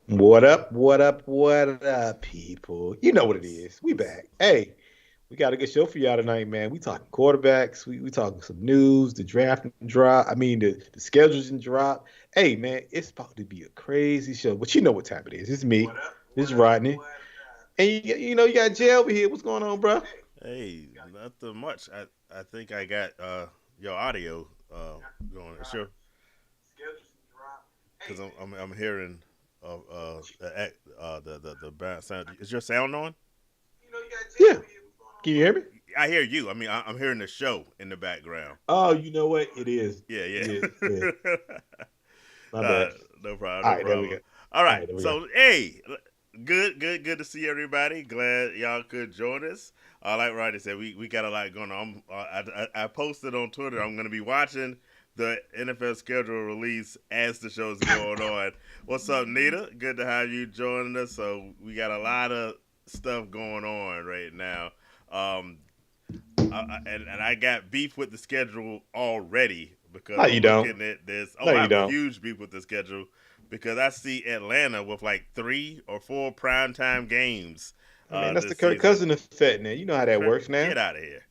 What up? What up? What up, people? You know what it is. We back. Hey, we got a good show for y'all tonight, man. We talking quarterbacks. We talking some news, the draft and drop. I mean, the schedules and drop. Hey, man, it's about to be a crazy show. But you know what time it is. It's me. It's Rodney. And you got Jay over here. What's going on, bro? Hey, nothing much. I think I got your audio going. Sure, because I'm hearing the sound. Is your sound on? Yeah. Can you hear me? I hear you. I mean, I'm hearing the show in the background. Oh, you know what? It is. Yeah, It is. Yeah. yeah. My uh, bad. no problem. All No right, there we problem. go. All All right. right, there we go. So, hey, good to see everybody. Glad y'all could join us. Like Rodney said, we got a lot going on. I posted on Twitter. I'm going to be watching the NFL schedule release as the show's going on. What's up, Nita? Good to have you joining us. So we got a lot of stuff going on right now. Um, and I got beef with the schedule already because No, you I'm don't. looking at this. No, Oh, I you have don't. huge beef with the schedule because I see Atlanta with like 3 or 4 primetime games I mean, that's the this Kirk season. Cousins effect now. You know how that Kirk, works now. get out of here.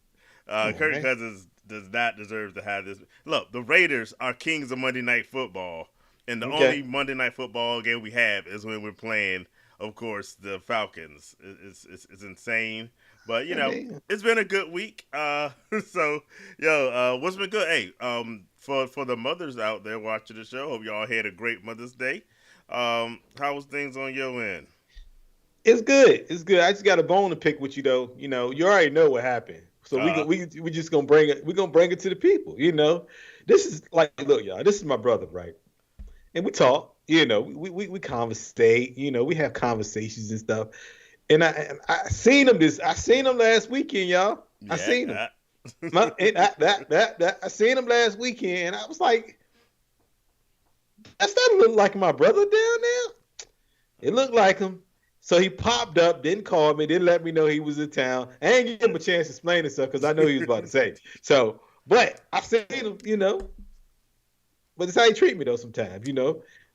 Come on, Kirk man. Cousins does not deserve to have this. Look, the Raiders are kings of Monday Night Football, and the Okay. only Monday Night Football game we have is when we're playing, of course, the Falcons. It's insane, but I mean, it's been a good week. So what's been good? Hey, for the mothers out there watching the show, hope y'all had a great Mother's Day. How was things on your end? it's good. It's good. I just got a bone to pick with you though. You already know what happened. So Uh, we just gonna bring it. We're gonna bring it to the people. This is like, look, y'all. This is my brother, right? And we talk. We conversate. We have conversations and stuff. And I seen him this. I seen him last weekend, y'all. I yeah, seen him. I seen him last weekend. And I was like, does that look like my brother down there? It looked like him. So he popped up, didn't call me, didn't let me know he was in town. I ain't give him a chance to explain himself because I know he was about to say. So, but I seen him. But it's how he treat me though sometimes.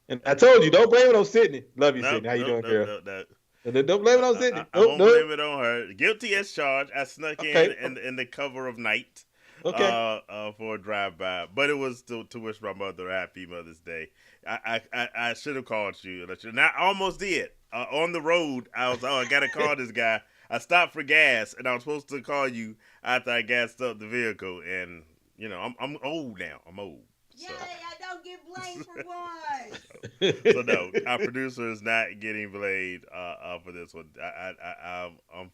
And I told you, don't blame it on Sydney. Love you, nope, Sydney. How you nope, doing, nope, girl? nope, nope. And don't blame it on Sydney. I Nope, won't nope. blame it on her. Guilty as charged. I snuck in Okay, in the cover of night, okay. for a drive by, but it was to wish my mother a happy Mother's Day. I should have called you. And I almost did. On the road, I gotta call this guy. I stopped for gas, and I was supposed to call you after I gassed up the vehicle. And I'm old now. I'm old. Yay, So I don't get blamed for once. so no, our producer is not getting blamed for this one. I'm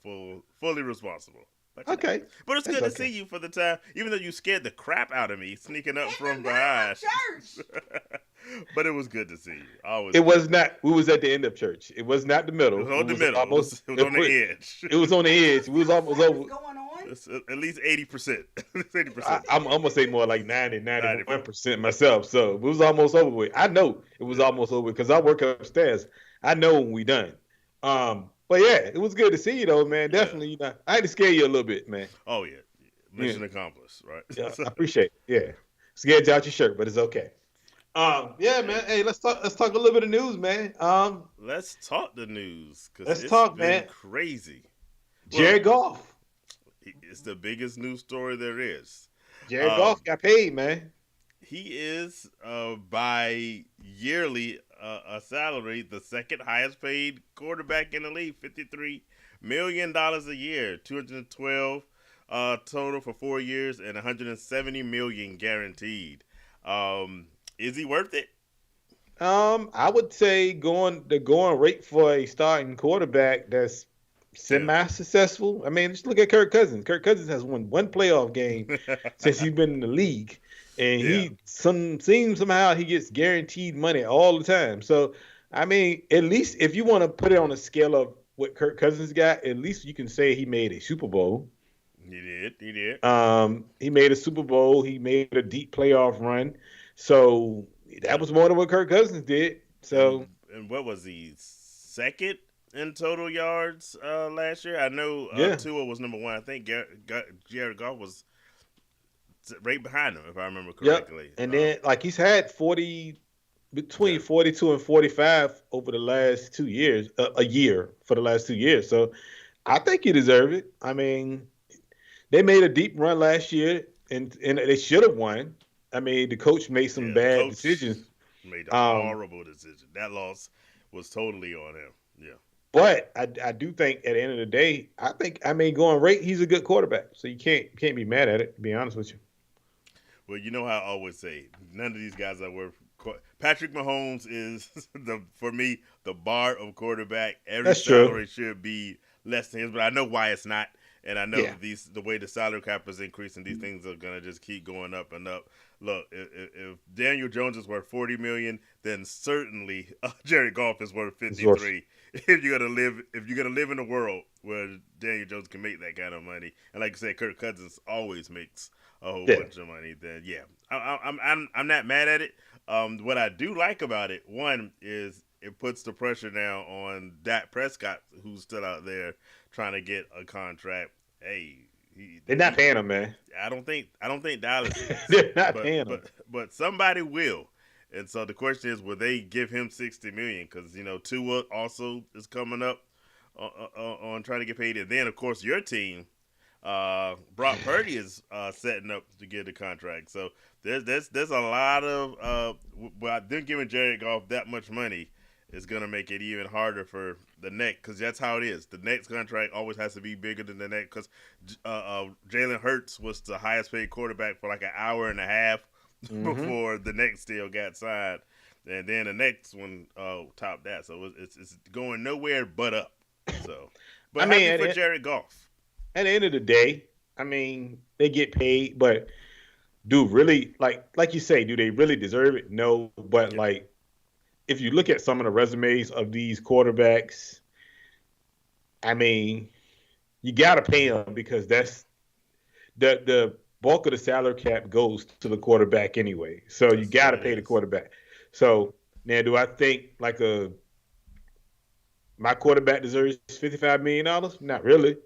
fully responsible. But Okay, but it's that's good to okay. see you for the time. Even though you scared the crap out of me sneaking up In the from middle of behind. church. But it was good to see you. Always It good. was not. We was at the end of church. It was not the It middle. was It on the was middle. almost. It was It on was, the edge. it was on the There edge. was We was still a almost service over. going on. It's at least 80%. It's 80%. I'm gonna say more like 90, 90. 91% myself. So it was almost over with. I know it was Yeah. almost over because I work upstairs. I know when we done. But yeah, it was good to see you though, man. Yeah. Definitely, I had to scare you a little bit, man. Oh yeah. Yeah, Mission accomplished, right? yeah, I appreciate it. Yeah, scared you out your shirt, but it's okay. Yeah, man. Hey, let's talk a little bit of news, man. Let's talk the news because Let's it's talk, been man. crazy. Well, Jared Goff. it's the biggest news story there is. Jared Um, Goff got paid, man. he is by yearly a salary the second highest paid quarterback in the league, $53 million a year, 212 total for 4 years, and 170 million guaranteed. Is he worth it? I would say the going rate for a starting quarterback that's Yeah. semi-successful. I mean, just look at Kirk Cousins. Kirk Cousins has won one playoff game since he's been in the league, and Yeah. he seems somehow he gets guaranteed money all the time. So, I mean, at least if you want to put it on a scale of what Kirk Cousins got, at least you can say he made a Super Bowl. He did. He did. He made a Super Bowl. He made a deep playoff run. So that Yeah. was more than what Kirk Cousins did. So And what was he, second in total yards last year? I know yeah, Tua was number one. I think Jared Goff was right behind him, if I remember yep. correctly. And then like he's had 40. Yeah, between 42 and 45 over the last 2 years, a year for the last 2 years. So I think you deserve it. I mean, they made a deep run last year, and they should have won. I mean, the coach made some yeah. The bad coach decisions. made a Um, horrible decision. That loss was totally on him. Yeah. but I do think at the end of the day, I mean going rate, he's a good quarterback. So you can't be mad at it, to be honest with you. Well, you know how I always say, none of these guys are worth. Patrick Mahomes is the for me the bar of quarterback. Every That's true. salary should be less than his, but I know why it's not, and I know Yeah. the way the salary cap is increasing, these things are gonna just keep going up and up. Look, if Daniel Jones is worth 40 million, then certainly Jared Goff is worth It's worse. 53. If you're gonna live in a world where Daniel Jones can make that kind of money, and like I said, Kirk Cousins always makes a whole Yeah. bunch of money, then yeah, I'm not mad at it. What I do like about it, one is it puts the pressure now on Dak Prescott, who's still out there trying to get a contract. Hey, They're not paying him, man. I don't think Dallas is, They're not but paying him. but somebody will. And so the question is, will they give him 60 million? Because Tua also is coming up on trying to get paid, and then of course your team, Brock Purdy is setting up to get a contract. So there's a lot of well, them giving Jared Goff that much money is gonna make it even harder for the next, because that's how it is. The next contract always has to be bigger than the next, because Jalen Hurts was the highest paid quarterback for like an hour and a half Hmm. before the next deal got signed, and then the next one topped that. So it's going nowhere but up. So, I but mean, happy for Jared Goff. at the end of the day, I mean, they get paid, but do really like you say, do they really deserve it? No, but Yeah. like if you look at some of the resumes of these quarterbacks, I mean, you got to pay them because that's the bulk of the salary cap goes to the quarterback anyway. So you That's got what to it pay the is. quarterback. So now, do I think like a my quarterback deserves $55 million? Not really,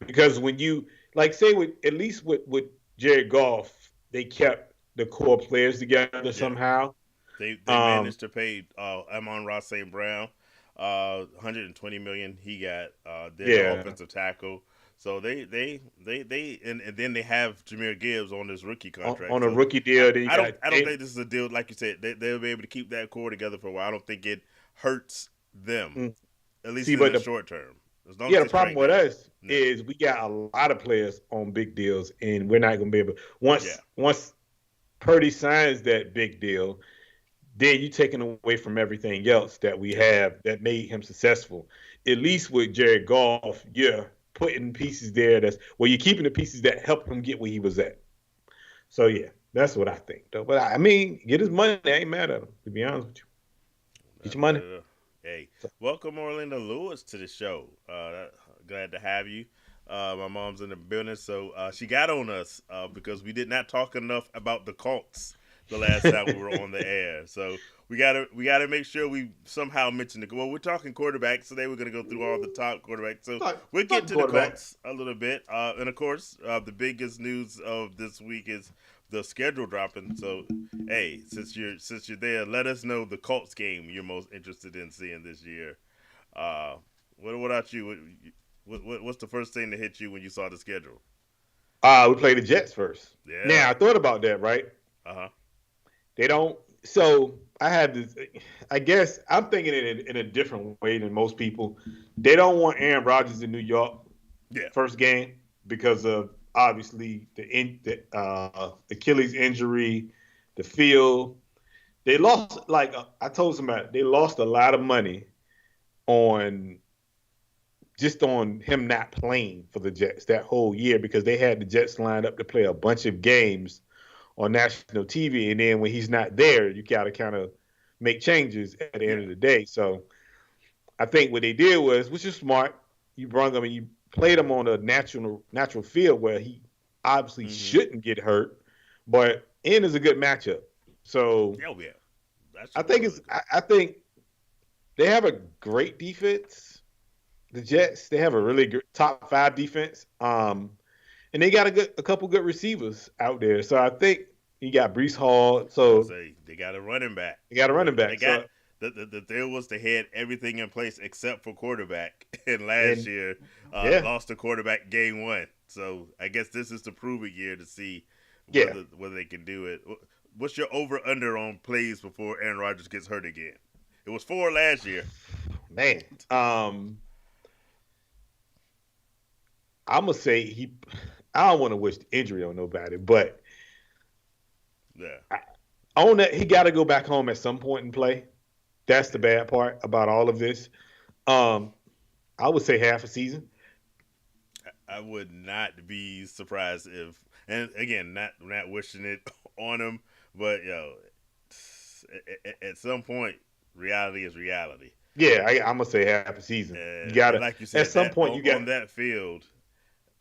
because when you like say with at least with Jared Goff, they kept the core players together Yeah, somehow. they Um, managed to pay Amon-Ra St. Brown 120 million. He got their yeah, offensive tackle. So and then they have Jameer Gibbs on this rookie contract. on a So rookie I, deal, then you I don't got I don't think this is a deal like you said. They'll be able to keep that core together for a while. I don't think it hurts them, mm, at least see, in but the the short term, as long as yeah, they the problem strike with out. us Yeah, is we got a lot of players on big deals, and we're not gonna be able yeah, once Purdy signs that big deal, then you taking away from everything else that we yeah. have that made him successful. At least with Jared Goff, you're putting pieces there that's well, you're keeping the pieces that helped him get where he was at. So yeah, that's what I think though. But I mean, get his money. I ain't mad at him, to be honest with you. Get Not your mad money. at all. Hey, So, welcome Orlando Lewis to the show. Glad to have you. My mom's in the building, so she got on us because we did not talk enough about the Colts the last time we were on the air. So we gotta make sure we somehow mention it. Well, we're talking quarterbacks today. We're gonna go through all the top quarterbacks. So we'll get talking to the quarterback. Colts a little bit, and of course, the biggest news of this week is the schedule dropping. So hey, since you're there, let us know the Colts game you're most interested in seeing this year. Uh, what about you? What's the first thing that hit you when you saw the schedule? We play the Jets first. Now Yeah. I thought about that, right? Uh huh. They don't. So I had this. I guess I'm thinking it in a different way than most people. They don't want Aaron Rodgers in New York Yeah. first game because of obviously the Achilles injury, the field. They lost like I told somebody they lost a lot of money on just on him not playing for the Jets that whole year because they had the Jets lined up to play a bunch of games on national TV, and then when he's not there, you got to kind of make changes at the end Yeah. of the day. So I think what they did was, which is smart, you brought him and you played him on a natural field where he obviously Mm-hmm. shouldn't get hurt, but in is a good matchup. So Oh yeah. That I should be think really good. I think they have a great defense. The Jets, they have a really good top five defense. And they got a couple good receivers out there. So I think He got Brees Hall. I So say they got a running back. he got a running They back. got So the deal was they had everything in place except for quarterback. And last and year, yeah, lost the quarterback game one. So I guess this is the prove it year to see yeah, whether they can do it. What's your over under on plays before Aaron Rodgers gets hurt again? It was 4 last year. man. I'm gonna say he. I don't want to wish the injury on nobody, but Yeah. I, on that he got to go back home at some point and play. That's the bad part about all of this. Um, I would say half a season. I would not be surprised if, and again, not wishing it on him, but at some point, reality is reality. Yeah, I'm gonna say half a season. You And gotta like you at said, some that point you got. on that field,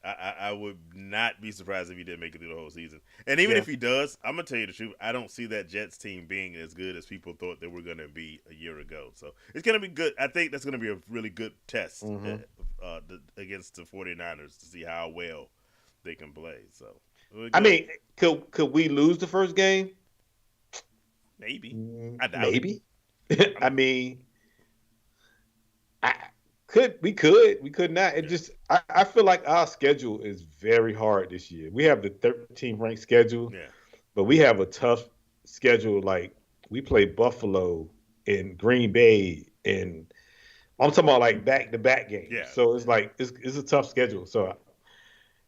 I would not be surprised if he didn't make it through the whole season. And even Yeah. if he does, I'm gonna tell you the truth. I don't see that Jets team being as good as people thought they were gonna be a year ago. So it's gonna be good. I think that's gonna be a really good test against the 49ers to see how well they can play. So I mean, could we lose the first game? maybe. I doubt it. Maybe. I mean, I we could not. It just I feel like our schedule is very hard this year. We have the 13th ranked schedule, Yeah. but we have a tough schedule. Like we play Buffalo and Green Bay, and I'm talking about like back to back games. Yeah. So it's like it's a tough schedule. So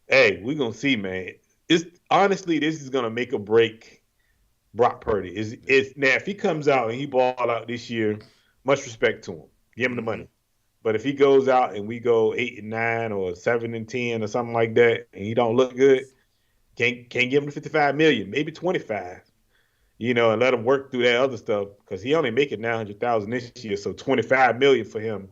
hey, we're gonna see, man. It's honestly this is gonna make or break Brock Purdy. Is now if he comes out and he ball out this year, much respect to him. Give him the money. But if he goes out and we go 8-9 or 7-10 or something like that, and he don't look good, can't give him the 55 million, maybe 25. And let him work through that other stuff because he only making 900,000 this year, so 25 million for him.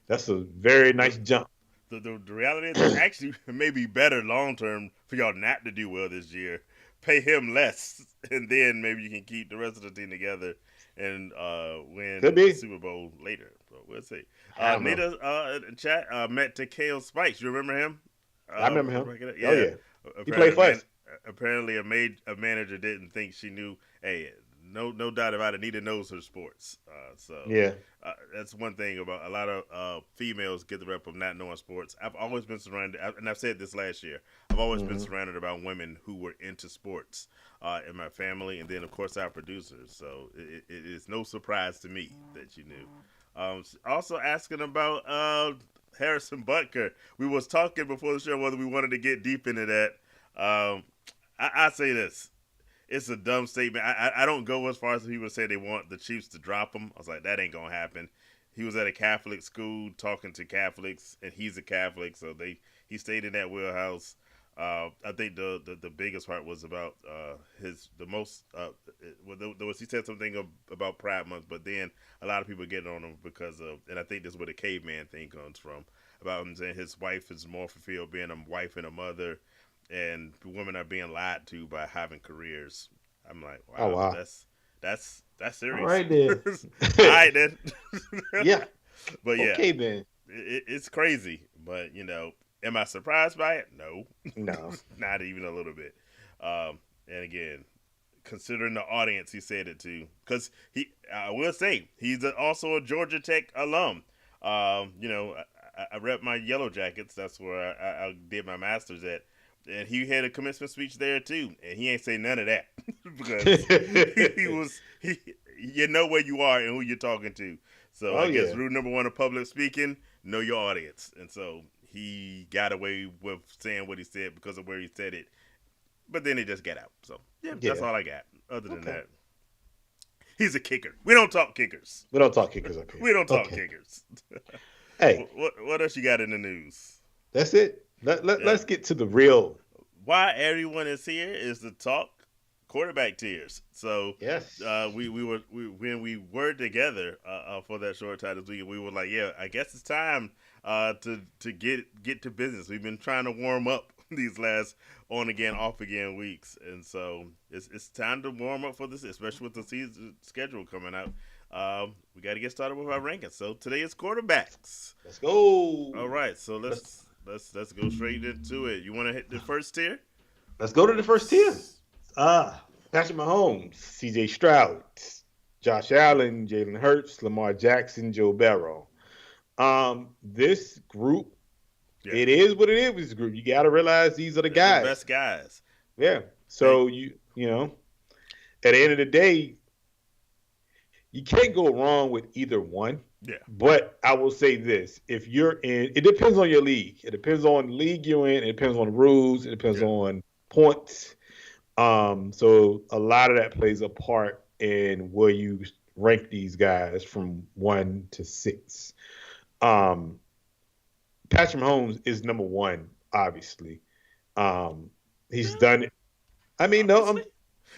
That's a very nice jump. The reality is it's actually maybe better long term for y'all not to do well this year. Pay him less, and then maybe you can keep the rest of the team together and win Could be. the Super Bowl later. But we'll see. I don't know. Nita in chat met Takeo Spikes. You remember him? I remember him. Yeah. Oh yeah, he played for us. Apparently, a manager didn't think she knew. Hey, no doubt about it. Nita knows her sports. Yeah. That's one thing about a lot of females get the rep of not knowing sports. I've always been surrounded, and I've said this last year. I've always been surrounded about women who were into sports in my family, and then of course our producers. So it is no surprise to me that you knew. Also asking about Harrison Butker. We was talking before the show whether we wanted to get deep into that. I say this. It's a dumb statement. I don't go as far as people say they want the Chiefs to drop him. I was like, that ain't going to happen. He was at a Catholic school talking to Catholics, and he's a Catholic, so he stayed in that wheelhouse. I think the biggest part was about he said something about Pride Month, but then a lot of people get on him because of, and I think this is where the caveman thing comes from, about him saying his wife is more fulfilled being a wife and a mother, and women are being lied to by having careers. I'm like, wow, Oh wow. that's serious. All right then. All right then. Yeah. But yeah, Okay then. it's crazy. But am I surprised by it? No. No. Not even a little bit. And again, considering the audience he said it to, because I will say, he's also a Georgia Tech alum. I rep my Yellow Jackets. That's where I did my master's at. And he had a commencement speech there too, and he ain't say none of that because you know where you are and who you're talking to. So I guess rule number one of public speaking: know your audience. And so he got away with saying what he said because of where he said it, but then he just got out. So that's all I got. Other than that, he's a kicker. We don't talk kickers. We don't talk kickers up here. We don't talk kickers. Hey, what else you got in the news? That's it. Let's get to the real. Why everyone is here is to talk quarterback tiers. So Yes. when we were together for that short time this week, we were like, yeah, I guess it's time to get to business. We've been trying to warm up these last on again, off again weeks, and so it's time to warm up for this, especially with the season schedule coming out. We got to get started with our rankings. So today is quarterbacks. Let's go. All right, so let's go straight into it. You want to hit the first tier? Let's go to the first tier. Patrick Mahomes, C.J. Stroud, Josh Allen, Jalen Hurts, Lamar Jackson, Joe Burrow. This group, Yeah, it is what it is. This group, you got to realize these are the they're the guys. best guys. Yeah. And So you know, at the end of the day, you can't go wrong with either one. yeah, But I will say this: if you're in, it depends on your league. It depends on the league you're in. It depends on the rules. It depends yeah. on points. So a lot of that plays a part in where you rank these guys from 1 to 6. Um, Patrick Mahomes is number one, obviously. He's Really? done it. I mean, no, Obviously.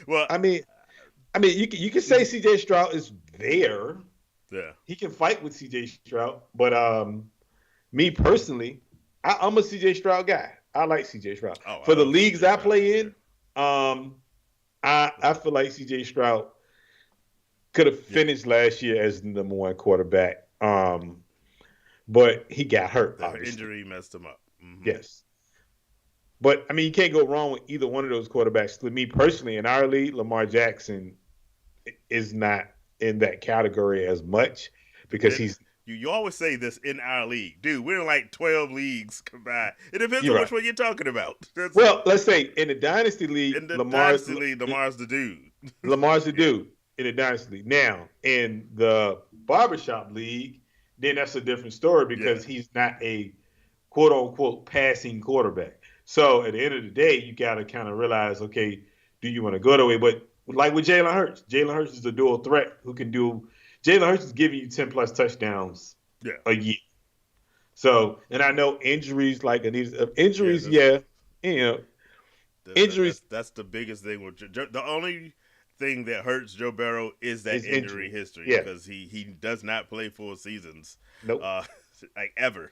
Well, I mean, you can say C.J. Stroud is there. yeah. He can fight with C.J. Stroud, but me personally, I'm a C.J. Stroud guy. I like C.J. Stroud Oh, I for the love leagues CJ I Stroud this play in. year. I feel like C.J. Stroud could have Yeah, finished last year as the number one quarterback. But he got hurt, the obviously. injury messed him up. Hmm. Yes. But I mean, you can't go wrong with either one of those quarterbacks. To me personally, in our league, Lamar Jackson is not in that category as much because It, he's. you always say this in our league, dude. We're in like 12 leagues combined. It depends You're on right. which one you're talking about. That's Well, let's say in the dynasty league, in the dynasty league. Lamar's the dude. Lamar's the Yeah, dude in the dynasty league. Now in the barbershop league, then that's a different story yeah, because he's not a quote unquote passing quarterback. So at the end of the day, you got to kind of realize, okay, do you want to go that way? But like with Jalen Hurts is a dual threat who can do. Jalen Hurts is giving you 10 plus touchdowns yeah. a year. So, and I know injuries like Yeah, injuries, yeah, you know, injuries that's the biggest thing with the only thing that hurts Joe Burrow is that is injury injury. history Yeah, because he does not play full seasons, nope. uh, like ever.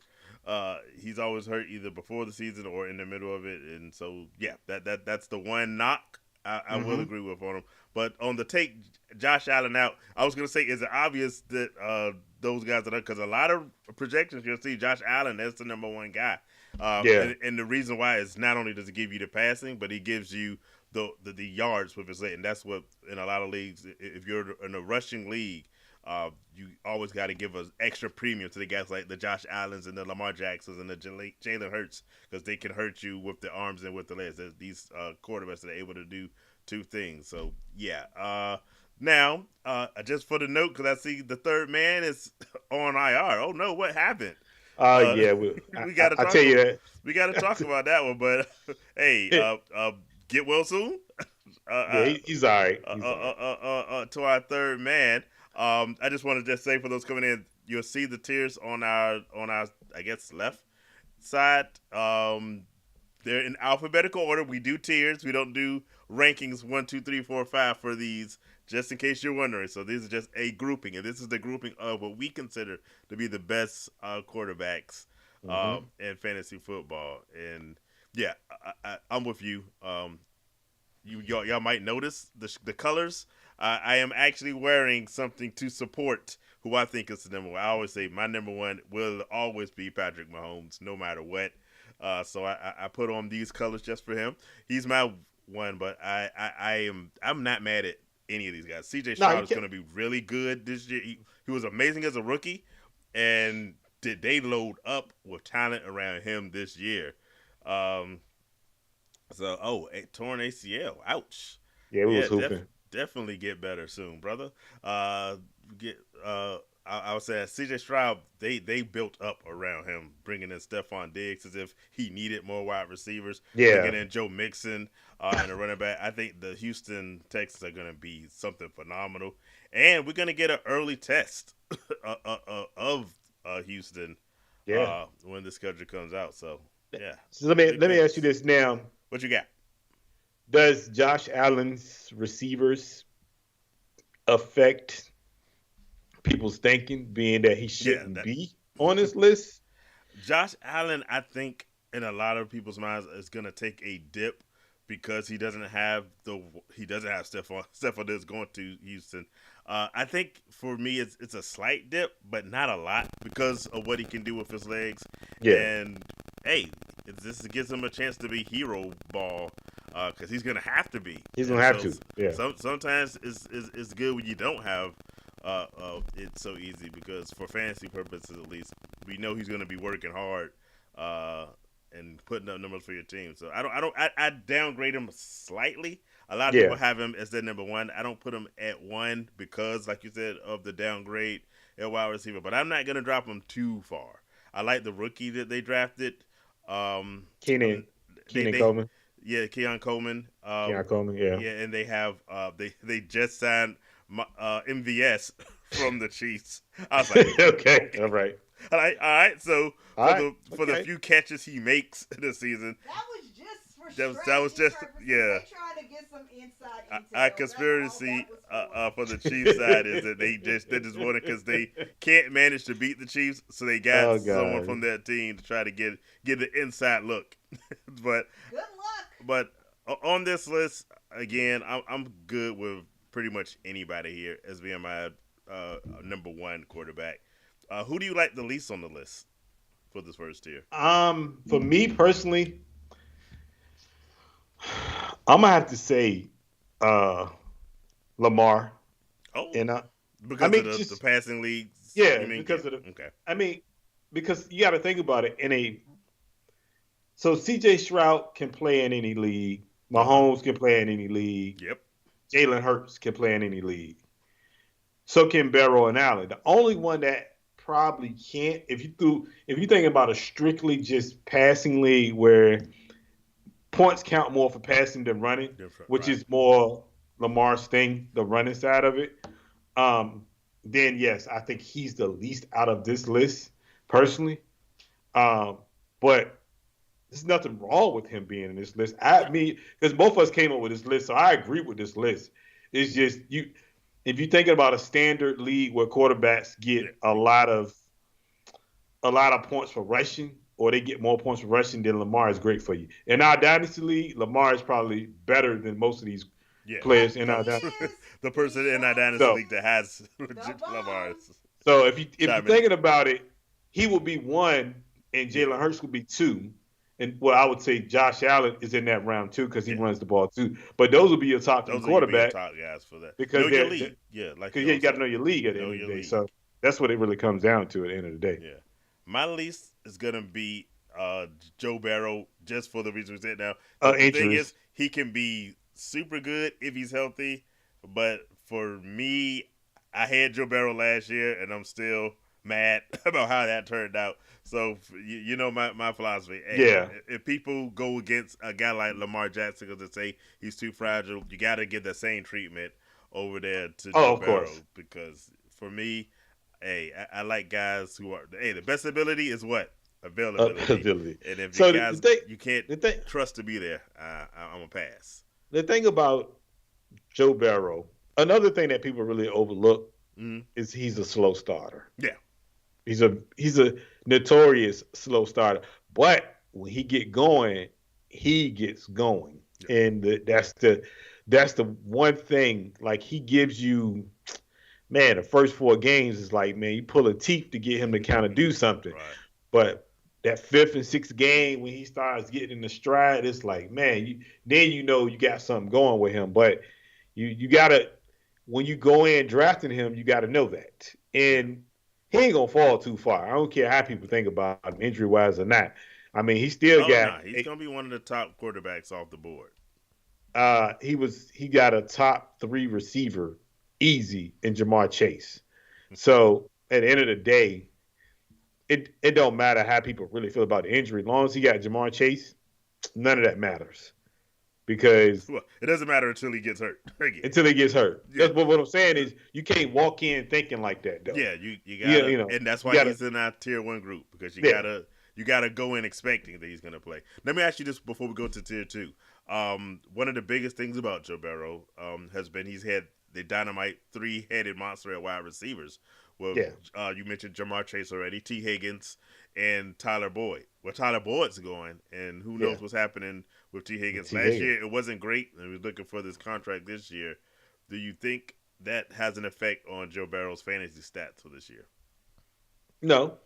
He's always hurt either before the season or in the middle of it, and so yeah, that's the one knock I will Mm-hmm. agree with on him. But on the take Josh Allen out, I was gonna say, is it obvious that those guys are there? Because a lot of projections you'll see Josh Allen as the number one guy. Yeah. And the reason why is not only does it give you the passing, but he gives you the yards with his leg, and that's what in a lot of leagues, if you're in a rushing league, you always got to give an extra premium to the guys like the Josh Allens and the Lamar Jacksons and the Jalen Hurts because they can hurt you with the arms and with the legs. These quarterbacks that are able to do two things. So yeah. Now, just for the note, because I see the third man is on IR. Oh no, what happened? Uh, Yeah. we got to I talk. tell you We got to talk about that one. But hey, that. get well soon. Yeah, Uh, he's all right. He's all right. to our third man. I just want to just say for those coming in, you'll see the tiers on our I guess left side. They're in alphabetical order. We do tiers. We don't do rankings 1, 2, 3, 4, 5 for these. Just in case you're wondering, so these are just a grouping, and this is the grouping of what we consider to be the best quarterbacks Mm-hmm. in fantasy football. And yeah, I'm with you. Y'all might notice the colors. I am actually wearing something to support who I think is the number one. I always say my number one will always be Patrick Mahomes, no matter what. So I put on these colors just for him. He's my one, but I'm not mad at any of these guys. C.J. No, Stroud you is can't. going to be really good this year. He was amazing as a rookie, and did they load up with talent around him this year? Um, a torn ACL. Ouch. Yeah, we Yeah, was hooping. definitely get better soon, brother. Get I would say CJ Stroud, they built up around him, bringing in Stephon Diggs as if he needed more wide receivers, Yeah. bringing in Joe Mixon and a running back. I think the Houston Texans are going to be something phenomenal, and we're going to get an early test of Houston Yeah. when the schedule comes out. So yeah, So let me big let me ask you things. this now: What you got? does Josh Allen's receivers affect people's thinking, being that he Yeah, shouldn't that be on this list? Josh Allen, I think, in a lot of people's minds, is going to take a dip because he doesn't have Stephon that's going to Houston. I think for me, it's a slight dip, but not a lot because of what he can do with his legs. Yeah. And hey, this gives him a chance to be hero ball because he's gonna have to be. He's And gonna have so to. Yeah. sometimes it's good when you don't have it so easy, because for fantasy purposes at least, we know he's gonna be working hard and putting up numbers for your team. So I downgrade him slightly. A lot of Yeah. people have him as their number one. I don't put him at one because, like you said, of the downgrade at wide receiver. But I'm not gonna drop him too far. I like the rookie that they drafted. Keenan Keenan They Coleman. yeah, Keon Coleman. Keon Coleman. Yeah. Yeah, and they have they just signed MVS from the Chiefs. I was like, Okay. All right. all right. So All right. for the Okay. few catches he makes this season, That was just for that was just purposes. yeah. They trying to get some inside intel. Our That's conspiracy all that for was the for. Chiefs side is that they just want it because they can't manage to beat the Chiefs, so they got Oh someone God. from that team to try to get the inside look. but Good luck. But on this list, again, I'm good with pretty much anybody here as being my number one quarterback. Who do you like the least on the list for this first tier? For me personally, I'm gonna have to say Lamar. Oh, And because mean, of the passing leagues? yeah, you mean? because of the. Okay. I mean, because you got to think about it. So C.J. Stroud can play in any league. Mahomes can play in any league. Yep. Jalen Hurts can play in any league. So can Barrow and Allen. The only one that probably can't, if you think about a strictly just passing league where points count more for passing than running, which is more Lamar's thing, the running side of it. Then yes, I think he's the least out of this list personally. But there's nothing wrong with him being in this list. Because both of us came up with this list, so I agree with this list. It's just if you're thinking about a standard league where quarterbacks get a lot of points for rushing, or they get more points for rushing, then Lamar is great for you. In our dynasty league, Lamar is probably better than most of these players in our dynasty. The person in our dynasty league that has Lamar. So if you're thinking about it, he will be one, and Jalen Hurts will be two. And I would say Josh Allen is in that round too because he runs the ball too. But those will be your top three quarterbacks. Top guys for that. Because know your league. You got to know your league at the end of the day. So that's what it really comes down to at the end of the day. Yeah. My least is gonna be Joe Barrow, just for the reason we said now. The thing is, he can be super good if he's healthy, but for me, I had Joe Barrow last year, and I'm still mad about how that turned out. So you know my philosophy. Yeah. If people go against a guy like Lamar Jackson because they say he's too fragile, you got to give the same treatment over there to Joe Barrow. Because for me, I like guys who are the best ability is what? Availability. And if you can't trust to be there, I'm gonna pass. The thing about Joe Barrow, another thing that people really overlook is he's a slow starter. Yeah. He's a notorious slow starter, but when he gets going, he gets going, and that's the one thing. Like he gives you, man, the first 4 games is like, man, you pull a teeth to get him to kind of do something, but that 5th and 6th game when he starts getting in the stride, it's like, man, then you know you got something going with him. But you gotta, when you go in drafting him, you gotta know that, and he ain't gonna fall too far. I don't care how people think about him, injury wise or not. I mean, he still he's gonna be one of the top quarterbacks off the board. He got a top 3 receiver easy in Jamar Chase. So at the end of the day, it don't matter how people really feel about the injury. As long as he got Jamar Chase, none of that matters. Because it doesn't matter until he gets hurt. Until he gets hurt. Yeah. That's what I'm saying is you can't walk in thinking like that, though. Yeah, you gotta, and that's why he's in our tier 1 group, because you gotta go in expecting that he's gonna play. Let me ask you this before we go to tier 2. One of the biggest things about Joe Barrow has been he's had the dynamite 3-headed monster at wide receivers. Well, you mentioned Jamar Chase already, T. Higgins, and Tyler Boyd. Well, Tyler Boyd's going, and who knows what's happening with T. Higgins. Last year, it wasn't great, and we're looking for this contract this year. Do you think that has an effect on Joe Barrow's fantasy stats for this year? No.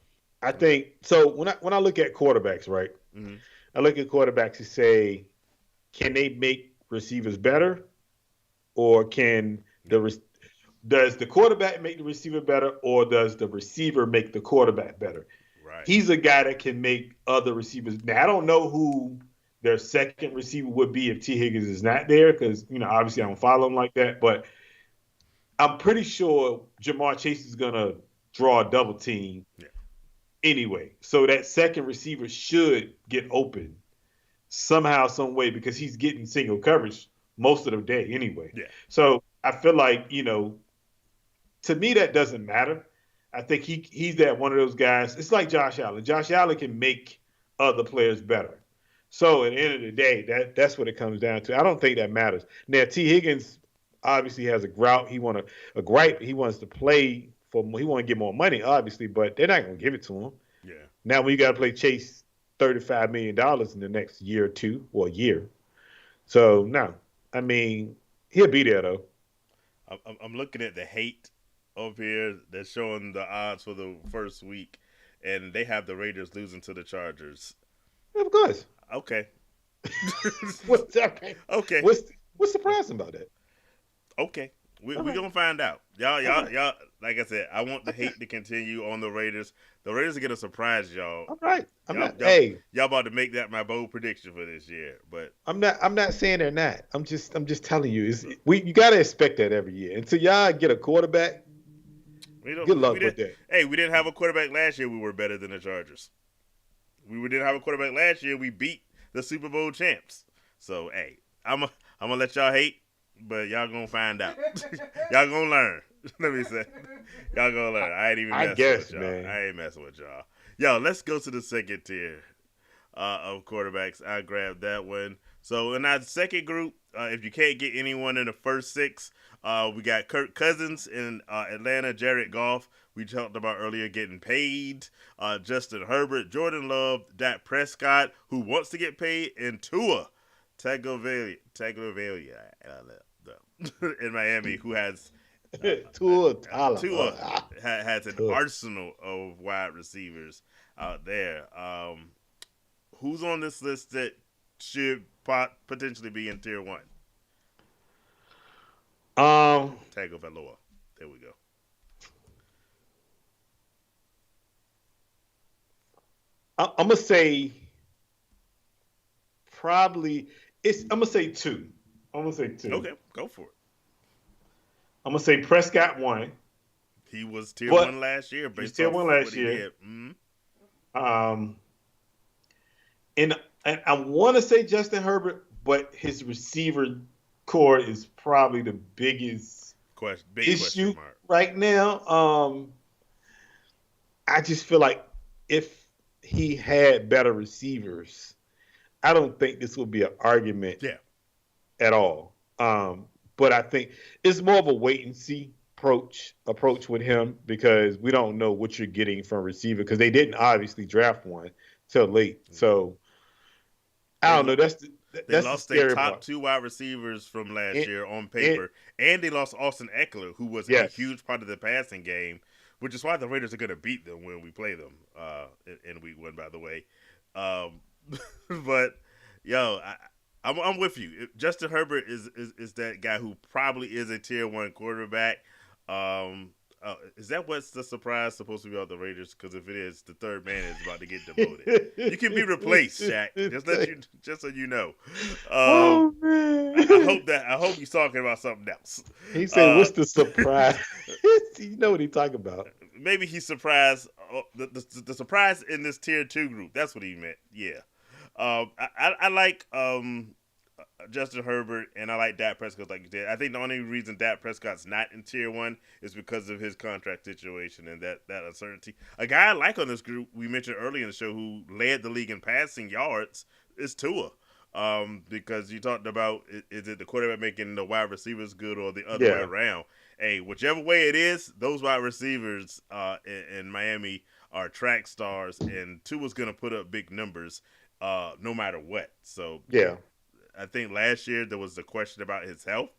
I think, so when I look at quarterbacks, right, I look at quarterbacks and say, can they make receivers better, or does the quarterback make the receiver better, or does the receiver make the quarterback better? Right. He's a guy that can make other receivers. Now I don't know who their second receiver would be if T. Higgins is not there, because obviously I don't follow him like that, but I'm pretty sure Jamar Chase is gonna draw a double team Yeah. anyway. So that second receiver should get open somehow, some way, because he's getting single coverage most of the day anyway. Yeah. So I feel like, to me that doesn't matter. I think he's that one of those guys. It's like Josh Allen. Josh Allen can make other players better. So at the end of the day, that's what it comes down to. I don't think that matters. Now T. Higgins obviously has a gripe. A gripe. He wants to play for. He want to get more money, obviously, but they're not going to give it to him. Yeah. Now when you got to play Chase $35 million in the next year or two, or a year, so no, I mean he'll be there though. I'm looking at the hate over here. They're showing the odds for the first week, and they have the Raiders losing to the Chargers. Of course. Okay. What's okay? Okay. What's surprising about that? Okay. We All right. gonna find out. Y'all, like I said, I want the hate to continue on the Raiders. The Raiders are gonna surprise y'all. All right. Y'all about to make that my bold prediction for this year. But I'm not saying they're not. I'm just telling you, you gotta expect that every year. Until y'all get a quarterback, good luck with that. Hey, we didn't have a quarterback last year. We were better than the Chargers. We didn't have a quarterback last year. We beat the Super Bowl champs. So hey, I'm gonna let y'all hate, but y'all gonna find out. Y'all gonna learn. Let me say, y'all gonna learn. I ain't even messing with y'all. Man. I ain't messing with y'all. Yo, let's go to the second tier of quarterbacks. I grabbed that one. So in our second group, if you can't get anyone in the first six, we got Kirk Cousins in Atlanta, Jared Goff. We talked about earlier getting paid. Justin Herbert, Jordan Love, Dak Prescott, who wants to get paid, and Tua Tagovailoa in Miami, who has Tua has an arsenal of wide receivers out there. Who's on this list that should potentially be in tier one? Tagovailoa. There we go. I'm gonna say probably I'm gonna say two. Okay, go for it. I'm gonna say Prescott 1. He was tier one last year. He was tier one last year. Mm-hmm. And I want to say Justin Herbert, but his receiver core is probably the biggest issue right now. I just feel like if he had better receivers, I don't think this would be an argument at all. But I think it's more of a wait and see approach with him, because we don't know what you're getting from a receiver, because they didn't obviously draft one till late. So I don't know. They lost their top two wide receivers from last year on paper, and they lost Austin Eckler, who was a huge part of the passing game, which is why the Raiders are going to beat them when we play them in week one, by the way. But yo, I'm with you. Justin Herbert is that guy who probably is a tier one quarterback. Is that what's the surprise supposed to be about the Raiders? Because if it is, the third man is about to get demoted. You can be replaced, Shaq. Just so you know. Oh man! I hope he's talking about something else. He said, "What's the surprise?" You know what he's talking about. Maybe he's surprised. The surprise in this tier 2 group. That's what he meant. Yeah. I like Justin Herbert, and I like Dak Prescott, like you did. I think the only reason Dak Prescott's not in tier 1 is because of his contract situation and that uncertainty. A guy I like on this group, we mentioned earlier in the show, who led the league in passing yards, is Tua. Because you talked about, is it the quarterback making the wide receivers good or the other way around? Hey, whichever way it is, those wide receivers in Miami are track stars, and Tua's going to put up big numbers no matter what. So I think last year there was a question about his health,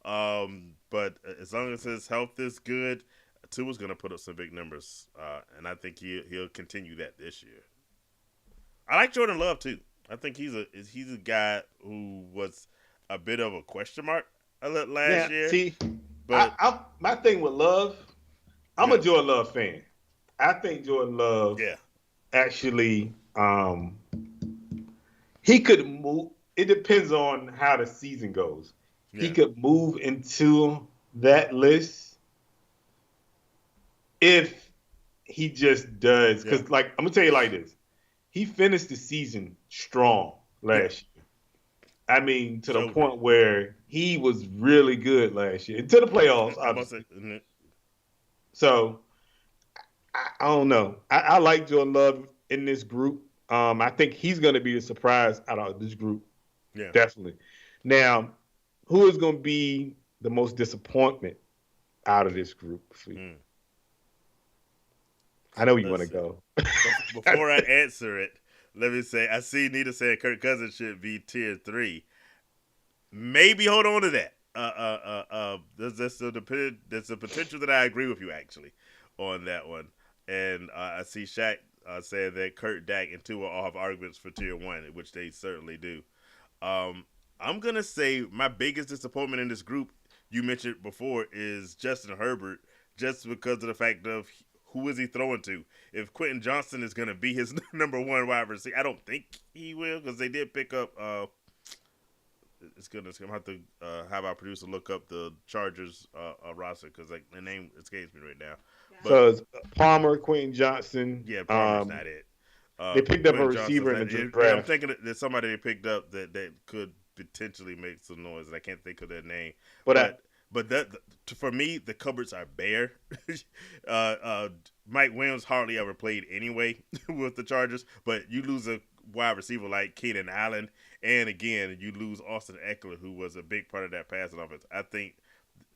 but as long as his health is good, Tua's going to put up some big numbers, and I think he'll continue that this year. I like Jordan Love too. I think he's a guy who was a bit of a question mark last Now, year, see, but my thing with Love, I'm a yeah, Jordan Love fan. I think Jordan Love yeah, actually, he could move. It depends on how the season goes. He yeah, could move into that list if he just does. yeah, Because, like, I'm gonna tell you like this: he finished the season strong yeah. last year. I mean, to the So did. point where he was really good last year, to the playoffs, I'm about to obviously. say, So I don't know. I like Jordan Love in this group. I think he's going to be a surprise out of this group, yeah. definitely. Now, who is going to be the most disappointment out of this group for you? Mm. I know you want Let's to see. go. Before I answer it, let me say I see Nita saying Kirk Cousins should be tier 3. Maybe hold on to that. There's a potential that I agree with you actually on that one, and I see Shaq saying that Kurt, Dak, and Tua all have arguments for tier 1, which they certainly do. Um, I'm gonna say my biggest disappointment in this group you mentioned before is Justin Herbert, just because of the fact of who is he throwing to. If Quentin Johnson is gonna be his number one wide receiver, I don't think he will because they did pick up. It's gonna have to have our producer look up the Chargers roster because like the name escapes me right now. Got But So it. it's Palmer, Quentin Johnson. yeah, Palmer's not it. They picked up a Quentin Johnson's receiver in not the it. Yeah, I'm draft, thinking that there's somebody they picked up that could potentially make some noise, and I can't think of their name. but I, But that for me, the cupboards are bare. Mike Williams hardly ever played anyway with the Chargers, but you lose a wide receiver like Keenan Allen, and again you lose Austin Eckler, who was a big part of that passing offense. I think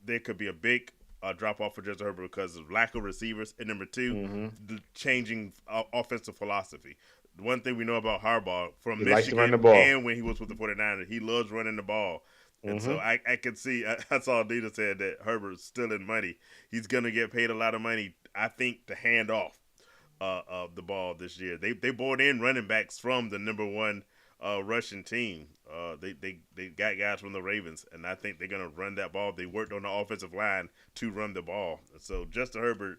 there could be a big drop off for Justin Herbert because of lack of receivers, and number two, mm-hmm. the changing offensive philosophy. The one thing we know about Harbaugh from He likes to run the Michigan ball. and when he was with the 49ers, he loves running the ball. And so Mm-hmm. I can see, I saw Dita said that Herbert's still in money. He's going to get paid a lot of money, I think, to hand off the ball this year. They brought in running backs from the number one Russian team. They got guys from the Ravens, and I think they're gonna run that ball. They worked on the offensive line to run the ball. So Justin Herbert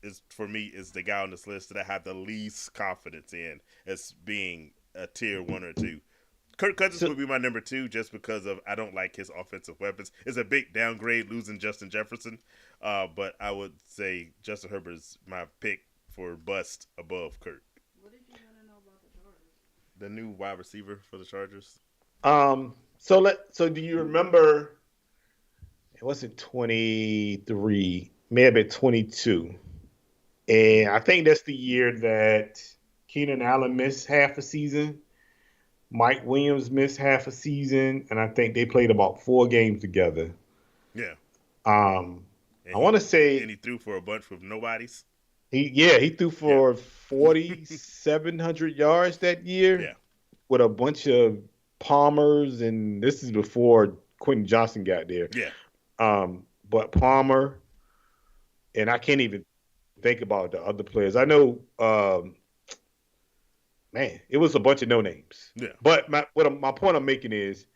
is for me is the guy on this list that I have the least confidence in as being a tier 1 or 2. Kirk Cousins So would be my number 2 just because of I don't like his offensive weapons. It's a big downgrade losing Justin Jefferson, but I would say Justin Herbert is my pick for bust above Kirk. What did you want to know about the Chargers? The new wide receiver for the Chargers. so do you remember? It wasn't 23, may have been 22. And I think that's the year that Keenan Allen missed half a season. Mike Williams missed half a season, and I think they played about 4 games together. Yeah, Um, and I want to he say threw for a bunch with nobodies. he threw Yeah, for 4,700 yards that year yeah, with a bunch of Palmers, and this is before Quentin Johnson got there. yeah. But Palmer, and I can't even think about the other players. I know, man, it was a bunch of no names. Yeah, But my point I'm making is,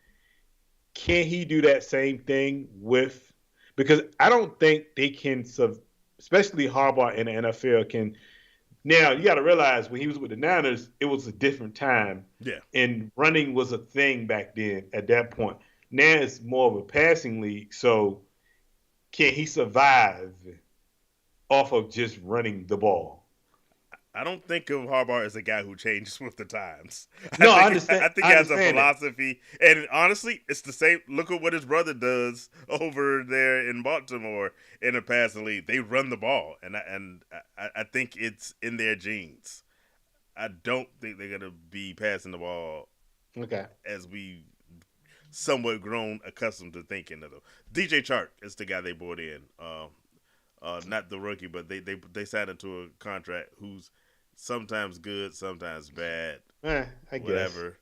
can he do that same thing with? Because I don't think they can, especially Harbaugh in the NFL can. Now you got to realize when he was with the Niners, it was a different time, yeah. and running was a thing back then. At that point, now it's more of a passing league. So can he survive off of just running the ball? I don't think of Harbaugh as a guy who changes with the times. No, I understand. I think I he has a understand that. philosophy, and honestly, it's the same. Look at what his brother does over there in Baltimore in the passing league. They run the ball, and I think it's in their genes. I don't think they're gonna be passing the ball Okay. as we somewhat grown accustomed to thinking of them. DJ Chark is the guy they brought in. Not the rookie, but they signed into a contract who's sometimes good, sometimes bad, I guess. whatever.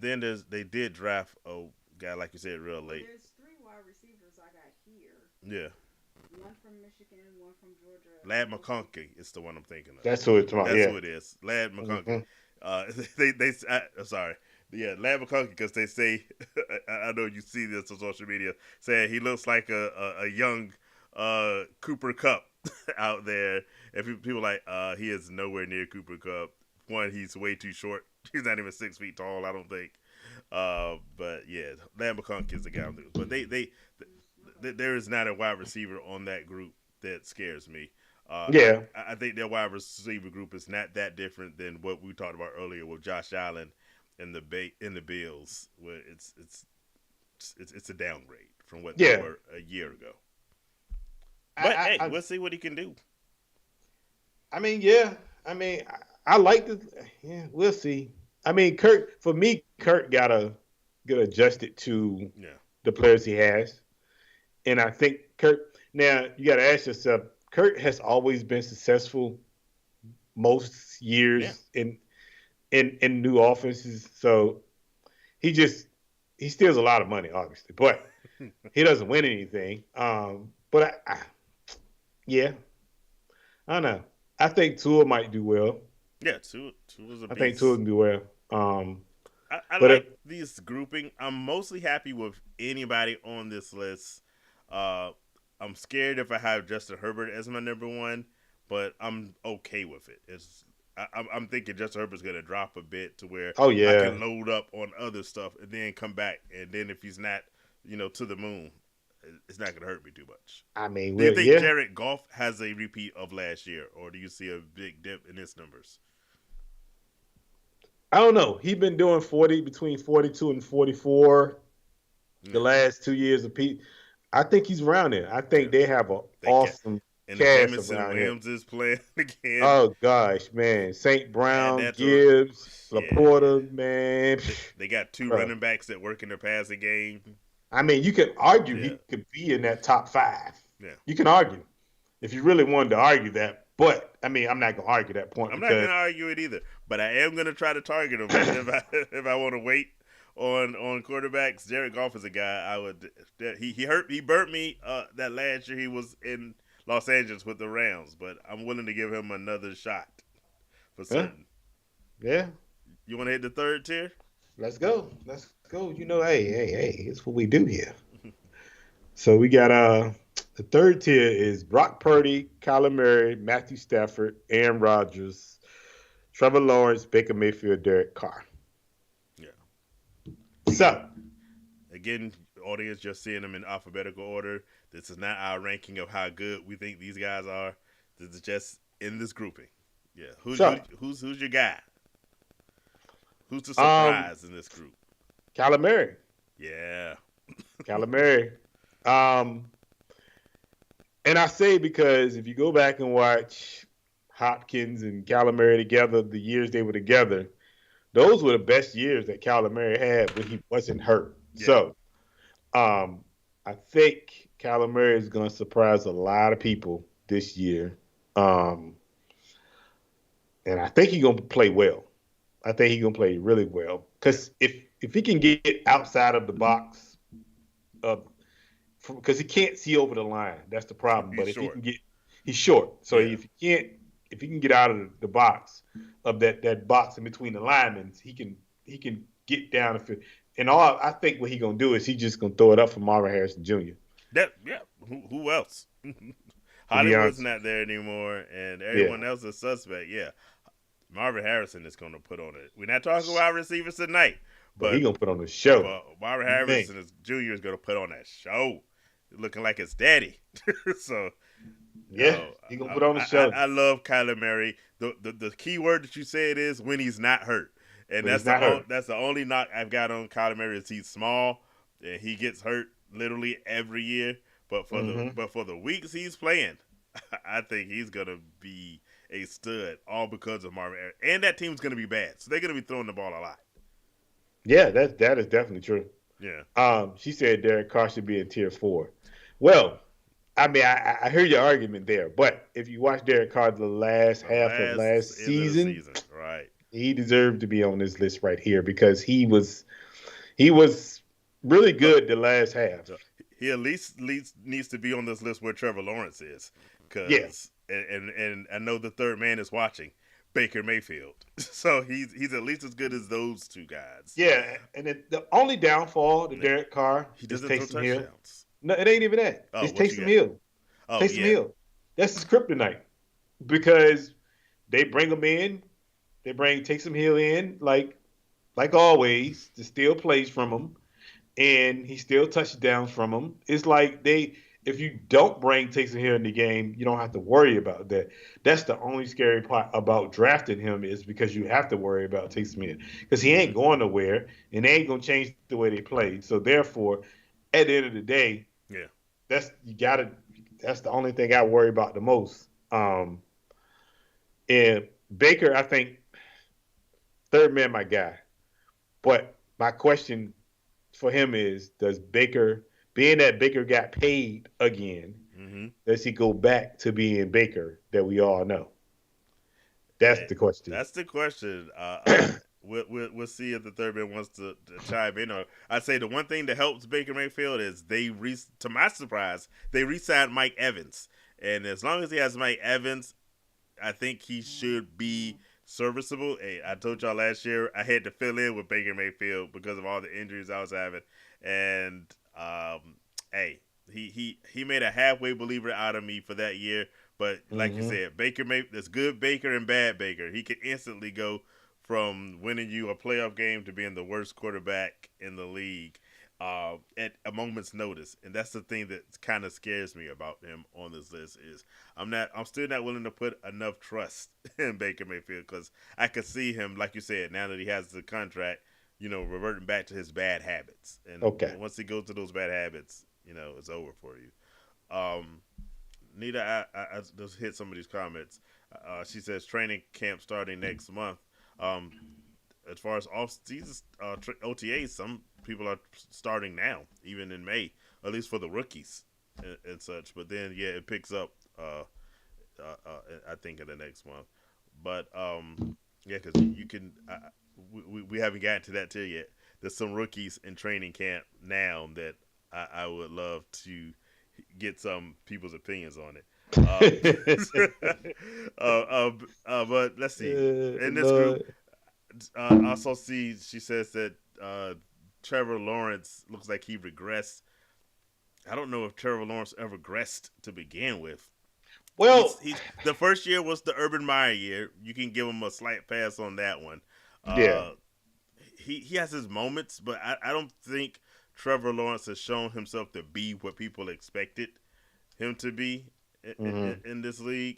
Then they did draft a guy like you said real Well, late. there's three wide receivers I got here. Yeah, One from Michigan, one from Georgia. Lad McConkey is the one I'm thinking of. That's what it's about. That's Yeah. who it is, Lad McConkey. Hmm. Sorry. Yeah, Lad McConkey, because they say, I know you see this on social media, saying he looks like a young Cooper Cup out there. And people like, he is nowhere near Cooper Cup. One, he's way too short. He's not even 6 feet tall, I don't think. But yeah, Lad McConkey is the guy I'm losing. But there is not a wide receiver on that group that scares me. Yeah. I think their wide receiver group is not that different than what we talked about earlier with Josh Allen and the Bills, where it's a downgrade from what they Yeah. were a year ago. But hey, we'll see what he can do. I mean, yeah. I mean, I like this. Yeah, we'll see. I mean, Kurt gotta get adjusted to Yeah, the players he has, and I think Kurt. Now you got to ask yourself, Kurt has always been successful most yeah. years in new offenses. So he just he steals a lot of money, obviously, but he doesn't win anything. But yeah, I don't know. I think Tua might do well. Yeah, two was a I think Tua beast. can do well. I But like these grouping. I'm mostly happy with anybody on this list. Uh, I'm scared if I have Justin Herbert as my number one, but I'm okay with it. I'm thinking Justin Herbert's gonna drop a bit to where oh I yeah, can load up on other stuff and then come back. And then if he's not, to the moon, it's not gonna hurt me too much. I mean, Do you think yeah. Jared Goff has a repeat of last year, or do you see a big dip in his numbers? I don't know. He's been doing 40 between 42 and 44 the Yeah, last 2 years of Pete. I think he's around there. I yeah. think they have an They ca- awesome and the cast Jamison around him. Williams is playing again. Oh gosh, man. St. And Brown, that's a Gibbs, yeah. Laporta, man. They got two Bruh. running backs that work in their passing game. I mean, you can argue Yeah, he could be in that top five. yeah. You can argue if you really wanted to argue that. But I mean, I'm not gonna argue that point I'm not because gonna argue it either, but I am gonna try to target him if I want to wait on quarterbacks. Jared Goff is a guy I would. He burnt me that last year he was in Los Angeles with the Rams, but I'm willing to give him another shot for yeah, certain. yeah. You want to hit the third tier? Let's go. Let's go. Hey, it's what we do here. So we got the third tier is Brock Purdy, Kyler Murray, Matthew Stafford, Aaron Rodgers, Trevor Lawrence, Baker Mayfield, Derek Carr. Yeah. So Again, audience, just seeing them in alphabetical order. This is not our ranking of how good we think these guys are. This is just in this grouping. Yeah. Who's your guy? Who's the surprise in this group? Kyler Murray. Yeah. Kyler Murray. And I say because if you go back and watch Hopkins and Kyler Murray together, the years they were together, those were the best years that Kyler Murray had when he wasn't hurt. Yeah. So I think Kyler Murray is going to surprise a lot of people this year. And I think he's going to play well. I think he's going to play really well. Because if he can get outside of the box, because he can't see over the line, that's the problem. But He's if he short. can he's short. So Yeah. if he can get out of the box, of that box in between the linemen, he can get down the field. And I think what he's gonna do is he's just gonna throw it up for Marvin Harrison Jr. Who else? be Hollywood's honest. not there anymore, and everyone else is suspect. Yeah. Marvin Harrison is going to put on it. We're not talking about receivers tonight, But but he's gonna put on a show. Marvin Man. Harrison Jr. is going to put on that show, looking like his daddy. So Yeah, he's gonna put on a show. I love Kyler Murray. The key word that you said is when he's not hurt, and When he's not hurt. that's the only knock I've got on Kyler Murray is he's small and he gets hurt literally every year. But for the weeks he's playing, I think he's gonna be a stud, all because of Marvin Harrison. And that team's gonna be bad, so they're gonna be throwing the ball a lot. Yeah, that is definitely true. Yeah, She said Derek Carr should be in tier 4. Well, I mean, I hear your argument there, but if you watch Derek Carr the last half of last end of the season, right? he deserved to be on this list right here because he was really good the last half. He at least needs to be on this list where Trevor Lawrence is, Yeah. and I know the third man is watching, Baker Mayfield. So he's at least as good as those two guys. Yeah, and the only downfall to And Derek Carr he is doesn't throw Taysom Hill. touchdowns. No, it ain't even that. Oh, It's what you Taysom got? Hill. Oh Taysom yeah. Hill. That's his kryptonite because they bring him in. They bring Taysom Hill in like always to steal plays from him, and he still touchdowns from him. It's like if you don't bring Taysom Hill in the game, you don't have to worry about that. That's the only scary part about drafting him is because you have to worry about Taysom Hill because he ain't Mm-hmm. going nowhere and they ain't gonna change the way they play. So therefore, at the end of the day, Yeah. that's you gotta. That's the only thing I worry about the most. And Baker, I think third man, my guy. But my question for him is, does Baker, being that Baker got paid again, Mm-hmm. does he go back to being Baker that we all know? That's the question. That's the question. We'll see if the third man wants to chime in. Or I'd say the one thing that helps Baker Mayfield is to my surprise, they re-signed Mike Evans, and as long as he has Mike Evans, I think he should be serviceable. Hey, I told y'all last year I had to fill in with Baker Mayfield because of all the injuries I was having, and hey, he made a halfway believer out of me for that year. But like you Mm-hmm. said, there's good Baker and bad Baker. He can instantly go from winning you a playoff game to being the worst quarterback in the league at a moment's notice, and that's the thing that kind of scares me about him on this list. Is I'm still not willing to put enough trust in Baker Mayfield because I could see him, like you said, now that he has the contract, reverting back to his bad habits, and Okay. once he goes to those bad habits, it's over for you. Um, Nita, I just hit some of these comments. She says training camp starting next month. Um, as far as off-season OTAs, some people are starting now, even in May, at least for the rookies and such. But then, yeah, it picks up, I think, in the next month. But, yeah, because you can we haven't gotten to that tier yet. There's some rookies in training camp now that I would love to get some people's opinions on it. But let's see. In this group, Lord. also see she says that Trevor Lawrence looks like he regressed. I don't know if Trevor Lawrence ever regressed to begin with. Well, He's the first year was the Urban Meyer year. You can give him a slight pass on that one. yeah. Uh, he has his moments, but I don't think Trevor Lawrence has shown himself to be what people expected him to be Mm-hmm. in this league.